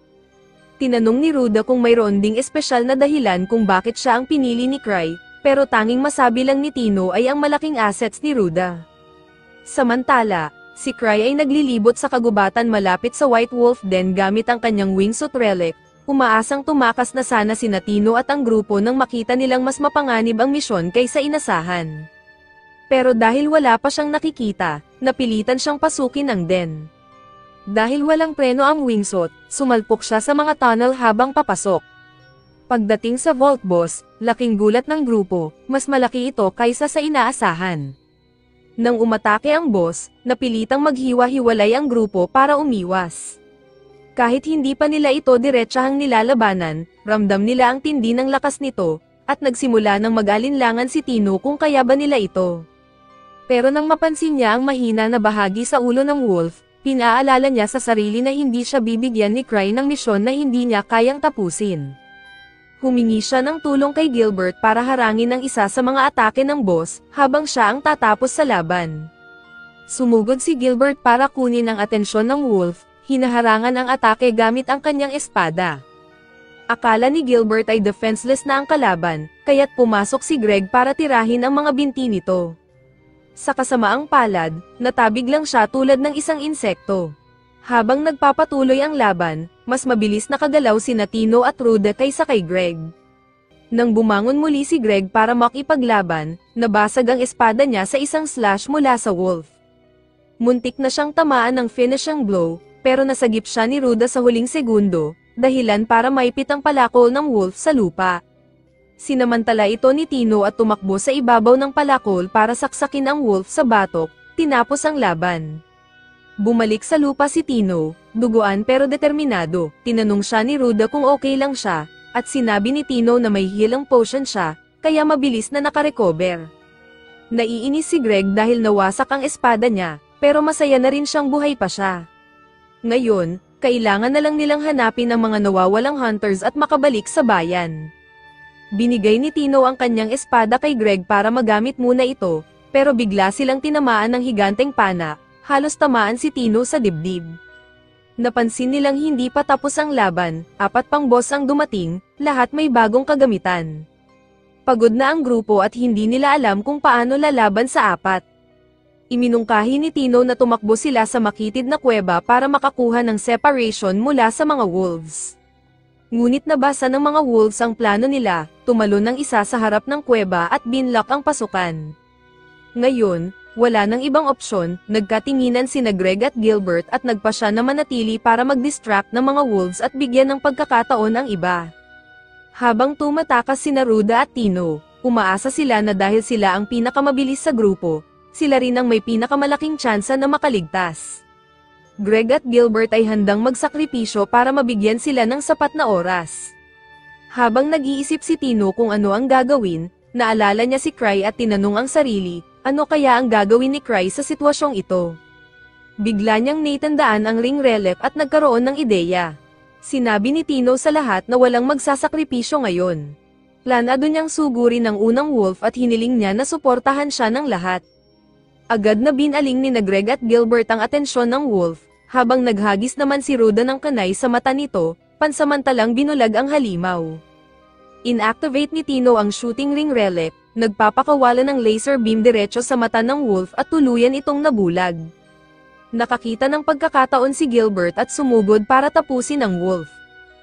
Tinanong ni Ruda kung mayroon ding espesyal na dahilan kung bakit siya ang pinili ni Cry, pero tanging masabi lang ni Tino ay ang malaking assets ni Ruda. Samantala, si Cry ay naglilibot sa kagubatan malapit sa White Wolf Den gamit ang kanyang wingsuit relic, umaasang tumakas na sana sina Tino at ang grupo nang makita nilang mas mapanganib ang misyon kaysa inasahan. Pero dahil wala pa siyang nakikita, napilitan siyang pasukin ang den. Dahil walang preno ang wingsuit, sumalpok siya sa mga tunnel habang papasok. Pagdating sa Vault Boss, laking gulat ng grupo, mas malaki ito kaysa sa inaasahan. Nang umatake ang boss, napilitang maghiwa-hiwalay ang grupo para umiwas. Kahit hindi pa nila ito diretsahang nilalabanan, ramdam nila ang tindi ng lakas nito, at nagsimula ng mag-alinlangan si Tino kung kaya ba nila ito. Pero nang mapansin niya ang mahina na bahagi sa ulo ng wolf, pinaalala niya sa sarili na hindi siya bibigyan ni Cry ng misyon na hindi niya kayang tapusin. Humingi siya ng tulong kay Gilbert para harangin ang isa sa mga atake ng boss, habang siya ang tatapos sa laban. Sumugod si Gilbert para kunin ang atensyon ng wolf, hinaharangan ang atake gamit ang kanyang espada. Akala ni Gilbert ay defenseless na ang kalaban, kaya't pumasok si Greg para tirahin ang mga binti nito. Sa kasamaang palad, natabig lang siya tulad ng isang insekto. Habang nagpapatuloy ang laban, mas mabilis nakagalaw sina Tino at Ruda kaysa kay Greg. Nang bumangon muli si Greg para makipaglaban, nabasag ang espada niya sa isang slash mula sa wolf. Muntik na siyang tamaan ng finishing blow, pero nasagip siya ni Ruda sa huling segundo, dahilan para maipit ang palakol ng wolf sa lupa. Sinamantala ito ni Tino at tumakbo sa ibabaw ng palakol para saksakin ang wolf sa batok, tinapos ang laban. Bumalik sa lupa si Tino, duguan pero determinado, tinanong siya ni Ruda kung okay lang siya, at sinabi ni Tino na may healing potion siya, kaya mabilis na nakarecover. Naiinis si Greg dahil nawasak ang espada niya, pero masaya na rin siyang buhay pa siya. Ngayon, kailangan na lang nilang hanapin ang mga nawawalang hunters at makabalik sa bayan. Binigay ni Tino ang kanyang espada kay Greg para magamit muna ito, pero bigla silang tinamaan ng higanteng pana. Halos tamaan si Tino sa dibdib. Napansin nilang hindi pa tapos ang laban, 4 pang boss ang dumating, lahat may bagong kagamitan. Pagod na ang grupo at hindi nila alam kung paano lalaban sa 4. Iminungkahi ni Tino na tumakbo sila sa makitid na kuweba para makakuha ng separation mula sa mga wolves. Ngunit nabasa ng mga wolves ang plano nila, tumalon ng isa sa harap ng kuweba at binlock ang pasukan. Ngayon, wala nang ibang opsyon, nagkatinginan sina Greg at Gilbert at nagpa siya na manatili para mag-distract ng mga wolves at bigyan ng pagkakataon ang iba. Habang tumatakas sina Ruda at Tino, Umaasa sila na dahil sila ang pinakamabilis sa grupo, sila rin ang may pinakamalaking tsansa na makaligtas. Greg at Gilbert ay handang magsakripisyo para mabigyan sila ng sapat na oras. Habang nag-iisip si Tino kung ano ang gagawin, naalala niya si Cry at tinanong ang sarili, ano kaya ang gagawin ni Cry sa sitwasyong ito? Bigla niyang naitandaan ang ring relic at nagkaroon ng ideya. Sinabi ni Tino sa lahat na walang magsasakripisyo ngayon. Planado niyang sugurin ang unang wolf at hiniling niya na suportahan siya ng lahat. Agad na binaling ni Greg at Gilbert ang atensyon ng wolf, habang naghagis naman si Ruda ng kanay sa mata nito, pansamantalang binulag ang halimaw. Inactivate ni Tino ang shooting ring relic, nagpapakawala ng laser beam diretso sa mata ng wolf at tuluyan itong nabulag. Nakakita ng pagkakataon si Gilbert at sumugod para tapusin ang wolf.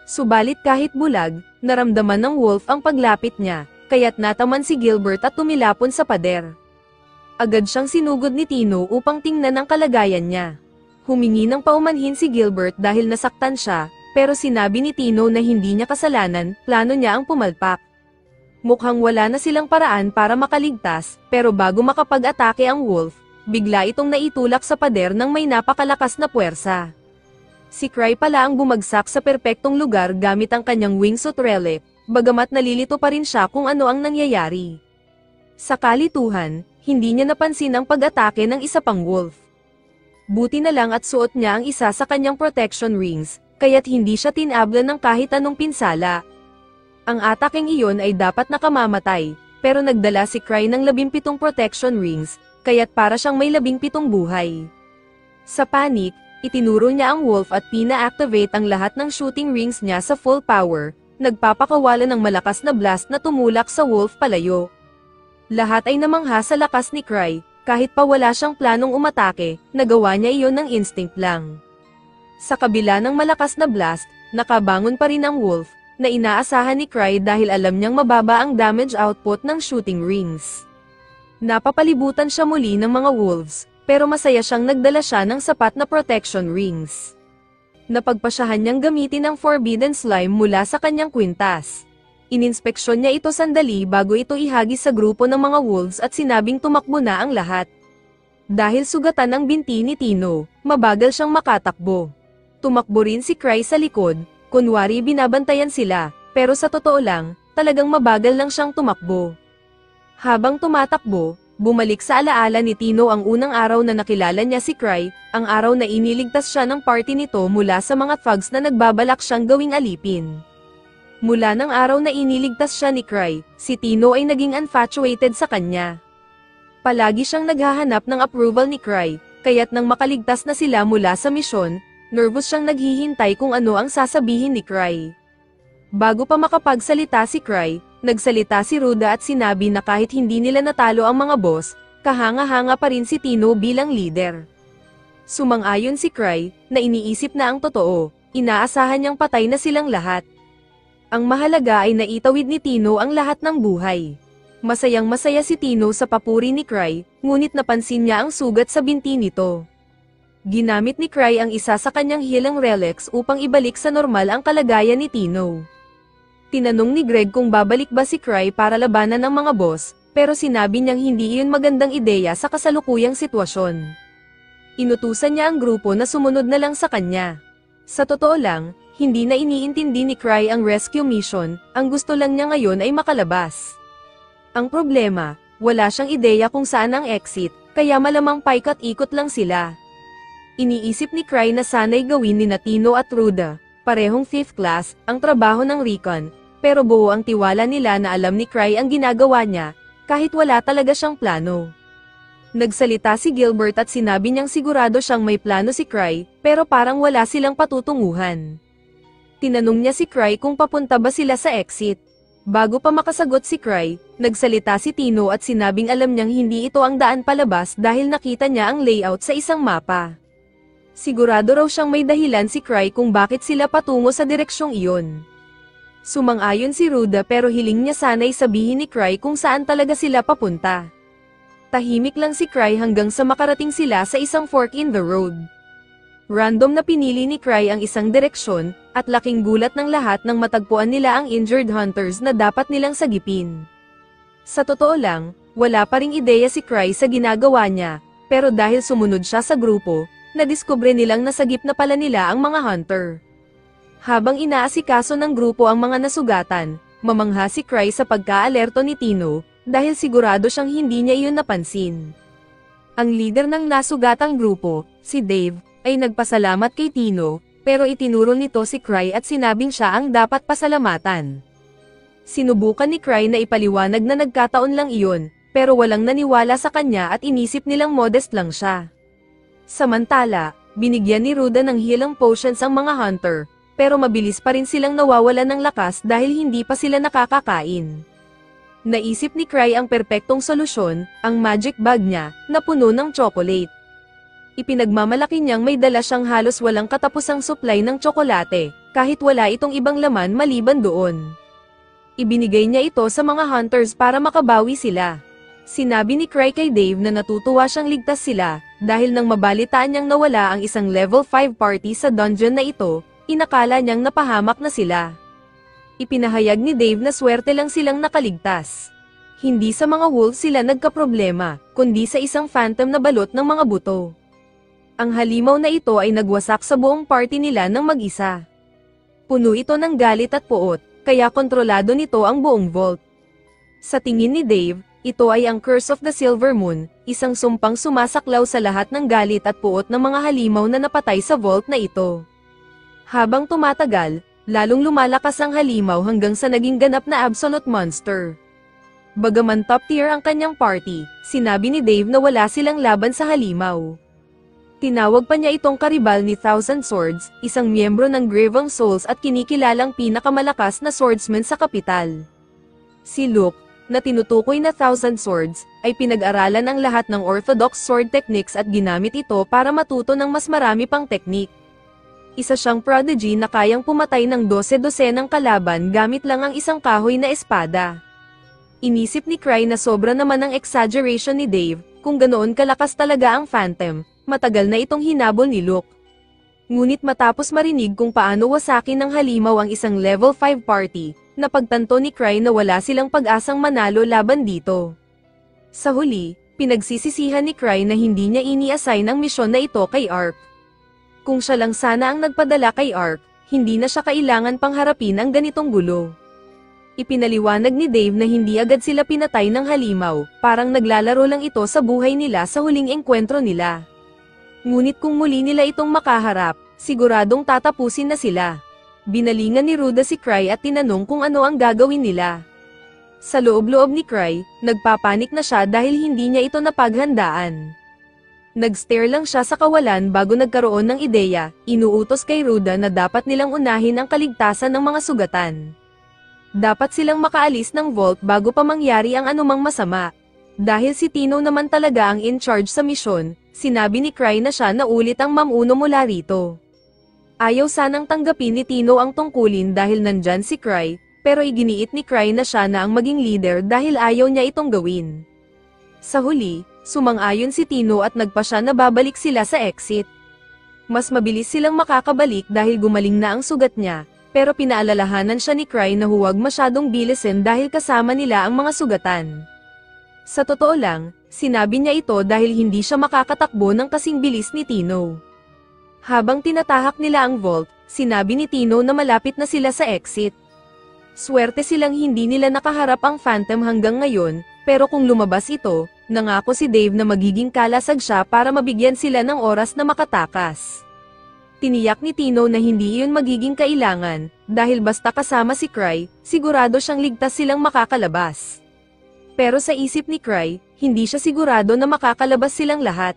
Subalit kahit bulag, naramdaman ng wolf ang paglapit niya, kaya't nataman si Gilbert at tumilapon sa pader. Agad siyang sinugod ni Tino upang tingnan ang kalagayan niya. Humingi ng paumanhin si Gilbert dahil nasaktan siya, pero sinabi ni Tino na hindi niya kasalanan, plano niya ang pumalpak. Mukhang wala na silang paraan para makaligtas, pero bago makapag-atake ang wolf, bigla itong naitulak sa pader ng may napakalakas na puwersa. Si Cry pala ang bumagsak sa perpektong lugar gamit ang kanyang wingsuit relic, bagamat nalilito pa rin siya kung ano ang nangyayari. Sa kalituhan, hindi niya napansin ang pag-atake ng isa pang wolf. Buti na lang at suot niya ang isa sa kanyang protection rings, kaya't hindi siya tinablan ng kahit anong pinsala. Ang ataking iyon ay dapat nakamamatay, pero nagdala si Cry ng 17 protection rings, kaya't para siyang may 17 buhay. Sa panic, itinuro niya ang wolf at pina-activate ang lahat ng shooting rings niya sa full power, nagpapakawala ng malakas na blast na tumulak sa wolf palayo. Lahat ay namangha sa lakas ni Cry, kahit pa wala siyang planong umatake, nagawa niya iyon ng instinct lang. Sa kabila ng malakas na blast, nakabangon pa rin ang wolf, na inaasahan ni Cry dahil alam niyang mababa ang damage output ng shooting rings. Napapalibutan siya muli ng mga wolves, pero masaya siyang nagdala siya ng sapat na protection rings. Napagpasyahan niyang gamitin ang forbidden slime mula sa kanyang kwintas. Ininspeksyon niya ito sandali bago ito ihagis sa grupo ng mga wolves at sinabing tumakbo na ang lahat. Dahil sugatan ang binti ni Tino, mabagal siyang makatakbo. Tumakbo rin si Cry sa likod, kunwari binabantayan sila, pero sa totoo lang, talagang mabagal lang siyang tumakbo. Habang tumatakbo, bumalik sa alaala ni Tino ang unang araw na nakilala niya si Cry, ang araw na iniligtas siya ng party nito mula sa mga thugs na nagbabalak siyang gawing alipin. Mula ng araw na iniligtas siya ni Cry, si Tino ay naging infatuated sa kanya. Palagi siyang naghahanap ng approval ni Cry, kaya't nang makaligtas na sila mula sa misyon, nervous siyang naghihintay kung ano ang sasabihin ni Cry. Bago pa makapagsalita si Cry, nagsalita si Ruda at sinabi na kahit hindi nila natalo ang mga boss, kahanga-hanga pa rin si Tino bilang leader. Sumang-ayon si Cry, na iniisip na ang totoo, inaasahan niyang patay na silang lahat. Ang mahalaga ay naitawid ni Tino ang lahat ng buhay. Masayang-masaya si Tino sa papuri ni Cry, ngunit napansin niya ang sugat sa binti nito. Ginamit ni Cry ang isa sa kanyang healing relics upang ibalik sa normal ang kalagayan ni Tino. Tinanong ni Greg kung babalik ba si Cry para labanan ng mga boss, pero sinabi niyang hindi iyon magandang ideya sa kasalukuyang sitwasyon. Inutusan niya ang grupo na sumunod na lang sa kanya. Sa totoo lang, hindi na iniintindi ni Cry ang rescue mission, ang gusto lang niya ngayon ay makalabas. Ang problema, wala siyang ideya kung saan ang exit, kaya malamang paikat-ikot lang sila. Iniisip ni Cry na sana'y gawin ni Tino at Ruda, parehong 5th class, ang trabaho ng recon, pero buo ang tiwala nila na alam ni Cry ang ginagawa niya, kahit wala talaga siyang plano. Nagsalita si Gilbert at sinabi niyang sigurado siyang may plano si Cry, pero parang wala silang patutunguhan. Tinanong niya si Cry kung papunta ba sila sa exit. Bago pa makasagot si Cry, nagsalita si Tino at sinabing alam niyang hindi ito ang daan palabas dahil nakita niya ang layout sa isang mapa. Sigurado raw siyang may dahilan si Cry kung bakit sila patungo sa direksyong iyon. Sumang-ayon si Ruda pero hiling niya sana'y sabihin ni Cry kung saan talaga sila papunta. Tahimik lang si Cry hanggang sa makarating sila sa isang fork in the road. Random na pinili ni Cry ang isang direksyon, at laking gulat ng lahat nang matagpuan nila ang injured hunters na dapat nilang sagipin. Sa totoo lang, wala pa ring ideya si Cry sa ginagawa niya, pero dahil sumunod siya sa grupo, nadiskubre nilang nasagip na pala nila ang mga hunter. Habang inaasikaso ng grupo ang mga nasugatan, mamangha si Cry sa pagka-alerto ni Tino, dahil sigurado siyang hindi niya iyon napansin. Ang leader ng nasugatang grupo, si Dave, ay nagpasalamat kay Tino, pero itinuro nito si Cry at sinabing siya ang dapat pasalamatan. Sinubukan ni Cry na ipaliwanag na nagkataon lang iyon, pero walang naniwala sa kanya at inisip nilang modest lang siya. Samantala, binigyan ni Ruda ng healing potions ang mga hunter, pero mabilis pa rin silang nawawalan ng lakas dahil hindi pa sila nakakakain. Naisip ni Cry ang perpektong solusyon, ang magic bag niya, na puno ng chocolate. Ipinagmamalaki niyang may dala siyang halos walang katapusang supply ng tsokolate, kahit wala itong ibang laman maliban doon. Ibinigay niya ito sa mga hunters para makabawi sila. Sinabi ni Cry kay Dave na natutuwa siyang ligtas sila, dahil nang mabalitaan niyang nawala ang isang level 5 party sa dungeon na ito, inakala niyang napahamak na sila. Ipinahayag ni Dave na swerte lang silang nakaligtas. Hindi sa mga wolves sila nagkaproblema, kundi sa isang phantom na balot ng mga buto. Ang halimaw na ito ay nagwasak sa buong party nila ng mag-isa. Puno ito ng galit at puot, kaya kontrolado nito ang buong vault. Sa tingin ni Dave, ito ay ang Curse of the Silver Moon, isang sumpang sumasaklaw sa lahat ng galit at puot ng mga halimaw na napatay sa vault na ito. Habang tumatagal, lalong lumalakas ang halimaw hanggang sa naging ganap na absolute monster. Bagaman top tier ang kanyang party, sinabi ni Dave na wala silang laban sa halimaw. Tinawag pa niya itong karibal ni Thousand Swords, isang miyembro ng Graven Souls at kinikilalang pinakamalakas na swordsman sa kapital. Si Luke, na tinutukoy na Thousand Swords, ay pinag-aralan ang lahat ng orthodox sword techniques at ginamit ito para matuto ng mas marami pang teknik. Isa siyang prodigy na kayang pumatay ng 12-dosenang kalaban gamit lang ang isang kahoy na espada. Inisip ni Cry na sobra naman ang exaggeration ni Dave, kung ganoon kalakas talaga ang Phantom, matagal na itong hinabol ni Luke. Ngunit matapos marinig kung paano wasakin ng halimaw ang isang level 5 party, napagtanto ni Cry na wala silang pag-asang manalo laban dito. Sa huli, pinagsisisihan ni Cry na hindi niya ini-assign ang misyon na ito kay Ark. Kung siya lang sana ang nagpadala kay Ark, hindi na siya kailangan pang harapin ang ganitong gulo. Ipinaliwanag ni Dave na hindi agad sila pinatay ng halimaw, parang naglalaro lang ito sa buhay nila sa huling engkwentro nila. Ngunit kung muli nila itong makaharap, siguradong tatapusin na sila. Binalingan ni Ruda si Cry at tinanong kung ano ang gagawin nila. Sa loob-loob ni Cry, nagpapanik na siya dahil hindi niya ito napaghandaan. Nag-stare lang siya sa kawalan bago nagkaroon ng ideya, inuutos kay Ruda na dapat nilang unahin ang kaligtasan ng mga sugatan. Dapat silang makaalis ng vault bago pa mangyari ang anumang masama. Dahil si Tino naman talaga ang in charge sa misyon, sinabi ni Cry na siya na ulit ang mamuno mula rito. Ayaw sanang tanggapin ni Tino ang tungkulin dahil nandyan si Cry, pero iginiit ni Cry na siya na ang maging leader dahil ayaw niya itong gawin. Sa huli, sumang-ayon si Tino at nagpa siya na babalik sila sa exit. Mas mabilis silang makakabalik dahil gumaling na ang sugat niya, pero pinaalalahanan siya ni Cry na huwag masyadong bilisin dahil kasama nila ang mga sugatan. Sa totoo lang, sinabi niya ito dahil hindi siya makakatakbo ng kasing bilis ni Tino. Habang tinatahak nila ang vault, sinabi ni Tino na malapit na sila sa exit. Swerte silang hindi nila nakaharap ang Phantom hanggang ngayon, pero kung lumabas ito, nangako si Dave na magiging kalasag siya para mabigyan sila ng oras na makatakas. Tiniyak ni Tino na hindi iyon magiging kailangan, dahil basta kasama si Cry, sigurado siyang ligtas silang makakalabas. Pero sa isip ni Cry, hindi siya sigurado na makakalabas silang lahat.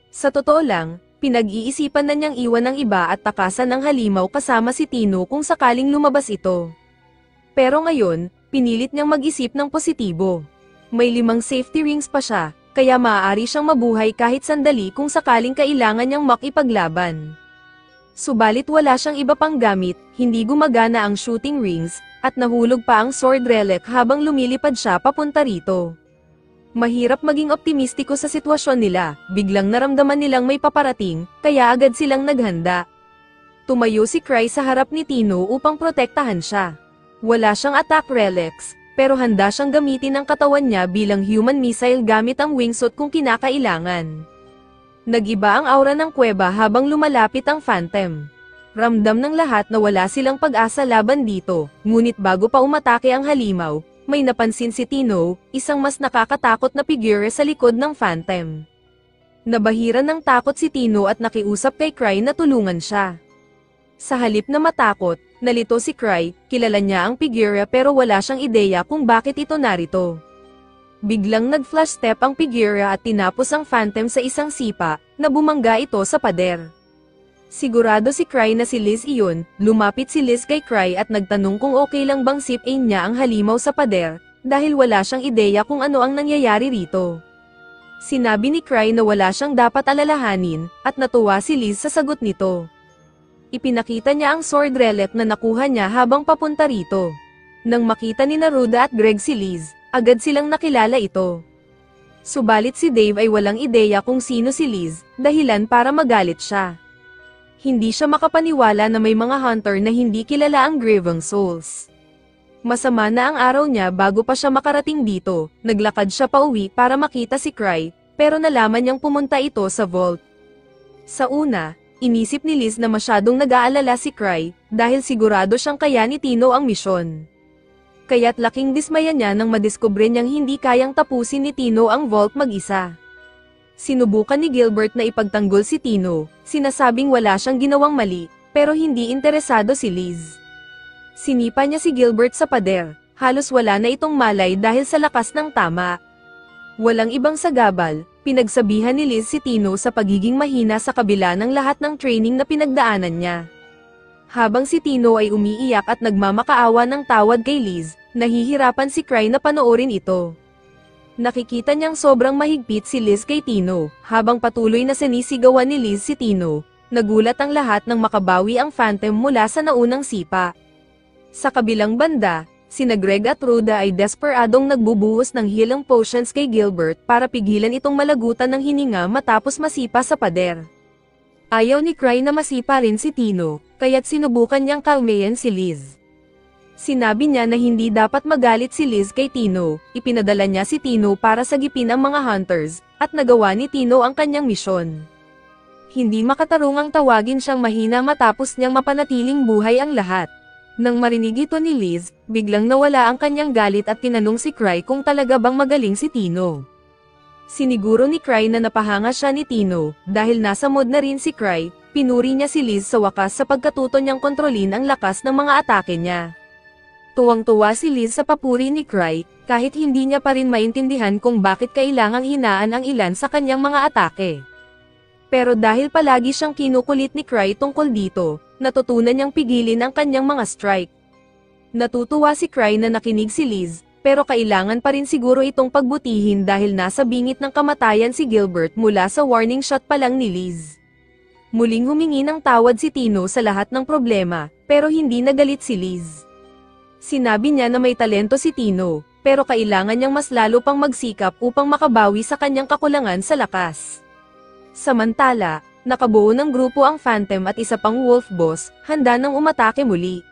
Sa totoo lang, pinag-iisipan na niyang iwan ng iba at takasan ng halimaw kasama si Tino kung sakaling lumabas ito. Pero ngayon, pinilit niyang mag-isip ng positibo. May 5 safety rings pa siya, kaya maaari siyang mabuhay kahit sandali kung sakaling kailangan niyang makipaglaban. Subalit wala siyang iba pang gamit, hindi gumagana ang shooting rings, at nahulog pa ang sword relic habang lumilipad siya papunta rito. Mahirap maging optimistiko sa sitwasyon nila, biglang naramdaman nilang may paparating, kaya agad silang naghanda. Tumayo si Cry sa harap ni Tino upang protektahan siya. Wala siyang attack relics, pero handa siyang gamitin ang katawan niya bilang human missile gamit ang wingsuit kung kinakailangan. Nag-iba ang aura ng kuweba habang lumalapit ang Phantom. Ramdam ng lahat na wala silang pag-asa laban dito, ngunit bago pa umatake ang halimaw, may napansin si Tino, isang mas nakakatakot na figure sa likod ng Phantom. Nabahiran ng takot si Tino at nakiusap kay Cry na tulungan siya. Sa halip na matakot, nalito si Cry, kilala niya ang figure pero wala siyang ideya kung bakit ito narito. Biglang nag-flash step ang figure at tinapos ang Phantom sa isang sipa, na bumangga ito sa pader. Sigurado si Cry na si Liz iyon, lumapit si Liz kay Cry at nagtanong kung okay lang bang sip-in niya ang halimaw sa pader, dahil wala siyang ideya kung ano ang nangyayari rito. Sinabi ni Cry na wala siyang dapat alalahanin, at natuwa si Liz sa sagot nito. Ipinakita niya ang sword relic na nakuha niya habang papunta rito. Nang makita ni Neruda at Greg si Liz, agad silang nakilala ito. Subalit si Dave ay walang ideya kung sino si Liz, dahilan para magalit siya. Hindi siya makapaniwala na may mga hunter na hindi kilala ang Grieving Souls. Masama na ang araw niya bago pa siya makarating dito, naglakad siya pauwi para makita si Cry, pero nalaman niyang pumunta ito sa vault. Sa una, inisip ni Liz na masyadong nag-aalala si Cry, dahil sigurado siyang kaya ni Tino ang misyon. Kaya't laking dismaya niya nang madiskubre niyang hindi kayang tapusin ni Tino ang vault mag-isa. Sinubukan ni Gilbert na ipagtanggol si Tino, sinasabing wala siyang ginawang mali, pero hindi interesado si Liz. Sinipa niya si Gilbert sa pader, halos wala na itong malay dahil sa lakas ng tama. Walang ibang sagabal, pinagsabihan ni Liz si Tino sa pagiging mahina sa kabila ng lahat ng training na pinagdaanan niya. Habang si Tino ay umiiyak at nagmamakaawa ng tawad kay Liz, nahihirapan si Cry na panoorin ito. Nakikita niyang sobrang mahigpit si Liz kay Tino, habang patuloy na sinisigawan ni Liz si Tino, nagulat ang lahat nang makabawi ang Phantom mula sa naunang sipa. Sa kabilang banda, sina Greg at Ruda ay desperadong nagbubuhos ng healing potions kay Gilbert para pigilan itong malagutan ng hininga matapos masipa sa pader. Ayaw ni Cry na masipa rin si Tino, kaya't sinubukan niyang kalmayan si Liz. Sinabi niya na hindi dapat magalit si Liz kay Tino, ipinadala niya si Tino para sagipin ang mga hunters, at nagawa ni Tino ang kanyang misyon. Hindi makatarungang tawagin siyang mahina matapos niyang mapanatiling buhay ang lahat. Nang marinig ito ni Liz, biglang nawala ang kanyang galit at tinanong si Cry kung talaga bang magaling si Tino. Siniguro ni Cry na napahanga siya ni Tino, dahil nasa mood na rin si Cry, pinuri niya si Liz sa wakas sa pagkatuto niyang kontrolin ang lakas ng mga atake niya. Tuwang-tuwa si Liz sa papuri ni Cry, kahit hindi niya pa rin maintindihan kung bakit kailangang hinaan ang ilan sa kanyang mga atake. Pero dahil palagi siyang kinukulit ni Cry tungkol dito, natutunan niyang pigilin ang kanyang mga strike. Natutuwa si Cry na nakinig si Liz, pero kailangan pa rin siguro itong pagbutihin dahil nasa bingit ng kamatayan si Gilbert mula sa warning shot pa lang ni Liz. Muling humingi ng tawad si Tino sa lahat ng problema, pero hindi nagalit si Liz. Sinabi niya na may talento si Tino, pero kailangan niyang mas lalo pang magsikap upang makabawi sa kanyang kakulangan sa lakas. Samantala, nakabuo ng grupo ang Phantom at isa pang Wolf Boss, handa nang umatake muli.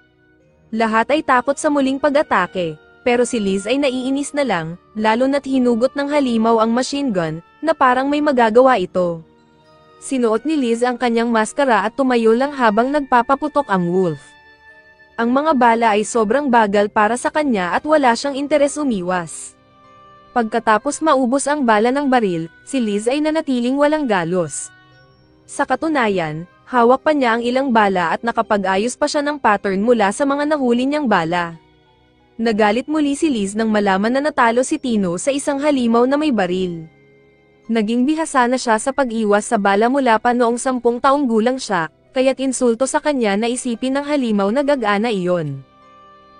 Lahat ay takot sa muling pag-atake, pero si Liz ay naiinis na lang, lalo na't hinugot ng halimaw ang machine gun, na parang may magagawa ito. Sinuot ni Liz ang kanyang maskara at tumayo lang habang nagpapaputok ang wolf. Ang mga bala ay sobrang bagal para sa kanya at wala siyang interes umiwas. Pagkatapos maubos ang bala ng baril, si Liz ay nanatiling walang galos. Sa katunayan, hawak pa niya ang ilang bala at nakapag-ayos pa siya ng pattern mula sa mga nahuli niyang bala. Nagalit muli si Liz nang malaman na natalo si Tino sa isang halimaw na may baril. Naging bihasa na siya sa pag-iwas sa bala mula pa noong 10 taong gulang siya, kaya't insulto sa kanya na isipin ng halimaw na gagana iyon.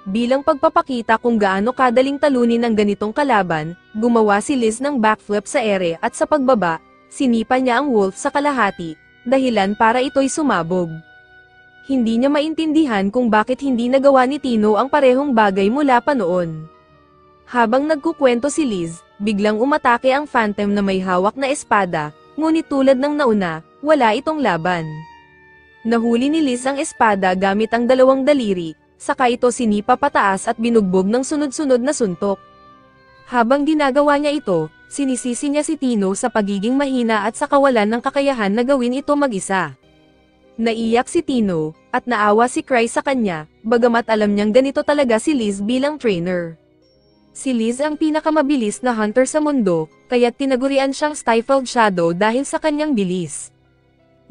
Bilang pagpapakita kung gaano kadaling talunin ng ganitong kalaban, gumawa si Liz ng backflip sa ere at sa pagbaba, sinipa niya ang wolf sa kalahati, dahilan para ito'y sumabog. Hindi niya maintindihan kung bakit hindi nagawa ni Tino ang parehong bagay mula pa noon. Habang nagkukwento si Liz, biglang umatake ang Phantom na may hawak na espada, ngunit tulad ng nauna, wala itong laban. Nahuli ni Liz ang espada gamit ang dalawang daliri, saka ito sinipa pataas at binugbog ng sunod-sunod na suntok. Habang ginagawa niya ito, sinisisi niya si Tino sa pagiging mahina at sa kawalan ng kakayahan na gawin ito mag-isa. Naiyak si Tino, at naawa si Cry sa kanya, bagamat alam niyang ganito talaga si Liz bilang trainer. Si Liz ang pinakamabilis na hunter sa mundo, kaya't tinagurian siyang Stifled Shadow dahil sa kanyang bilis.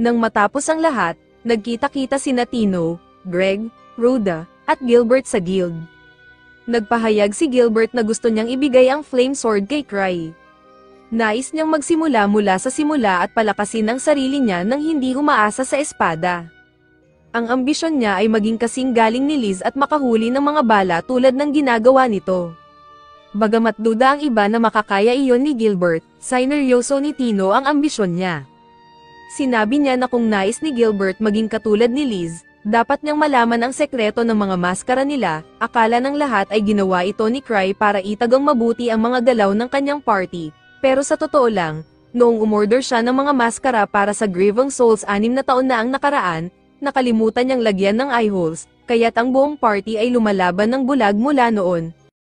Nang matapos ang lahat, nagkita-kita sina Tino, Greg, Rhoda, at Gilbert sa guild. Nagpahayag si Gilbert na gusto niyang ibigay ang Flame Sword kay Cry. Nais niyang magsimula mula sa simula at palakasin ang sarili niya nang hindi umaasa sa espada. Ang ambisyon niya ay maging kasing galing ni Liz at makahuli ng mga bala tulad ng ginagawa nito. Bagamat duda ang iba na makakaya iyon ni Gilbert, sineryoso ni Tino ang ambisyon niya. Sinabi niya na kung nais ni Gilbert maging katulad ni Liz, dapat niyang malaman ang sekreto ng mga maskara nila. Akala ng lahat ay ginawa ito ni Cry para itagang mabuti ang mga galaw ng kanyang party, pero sa totoo lang, noong umorder siya ng mga maskara para sa Grieving Souls 6 na taon na ang nakaraan, nakalimutan niyang lagyan ng eye holes, kaya't ang buong party ay lumalaban ng bulag mula noon.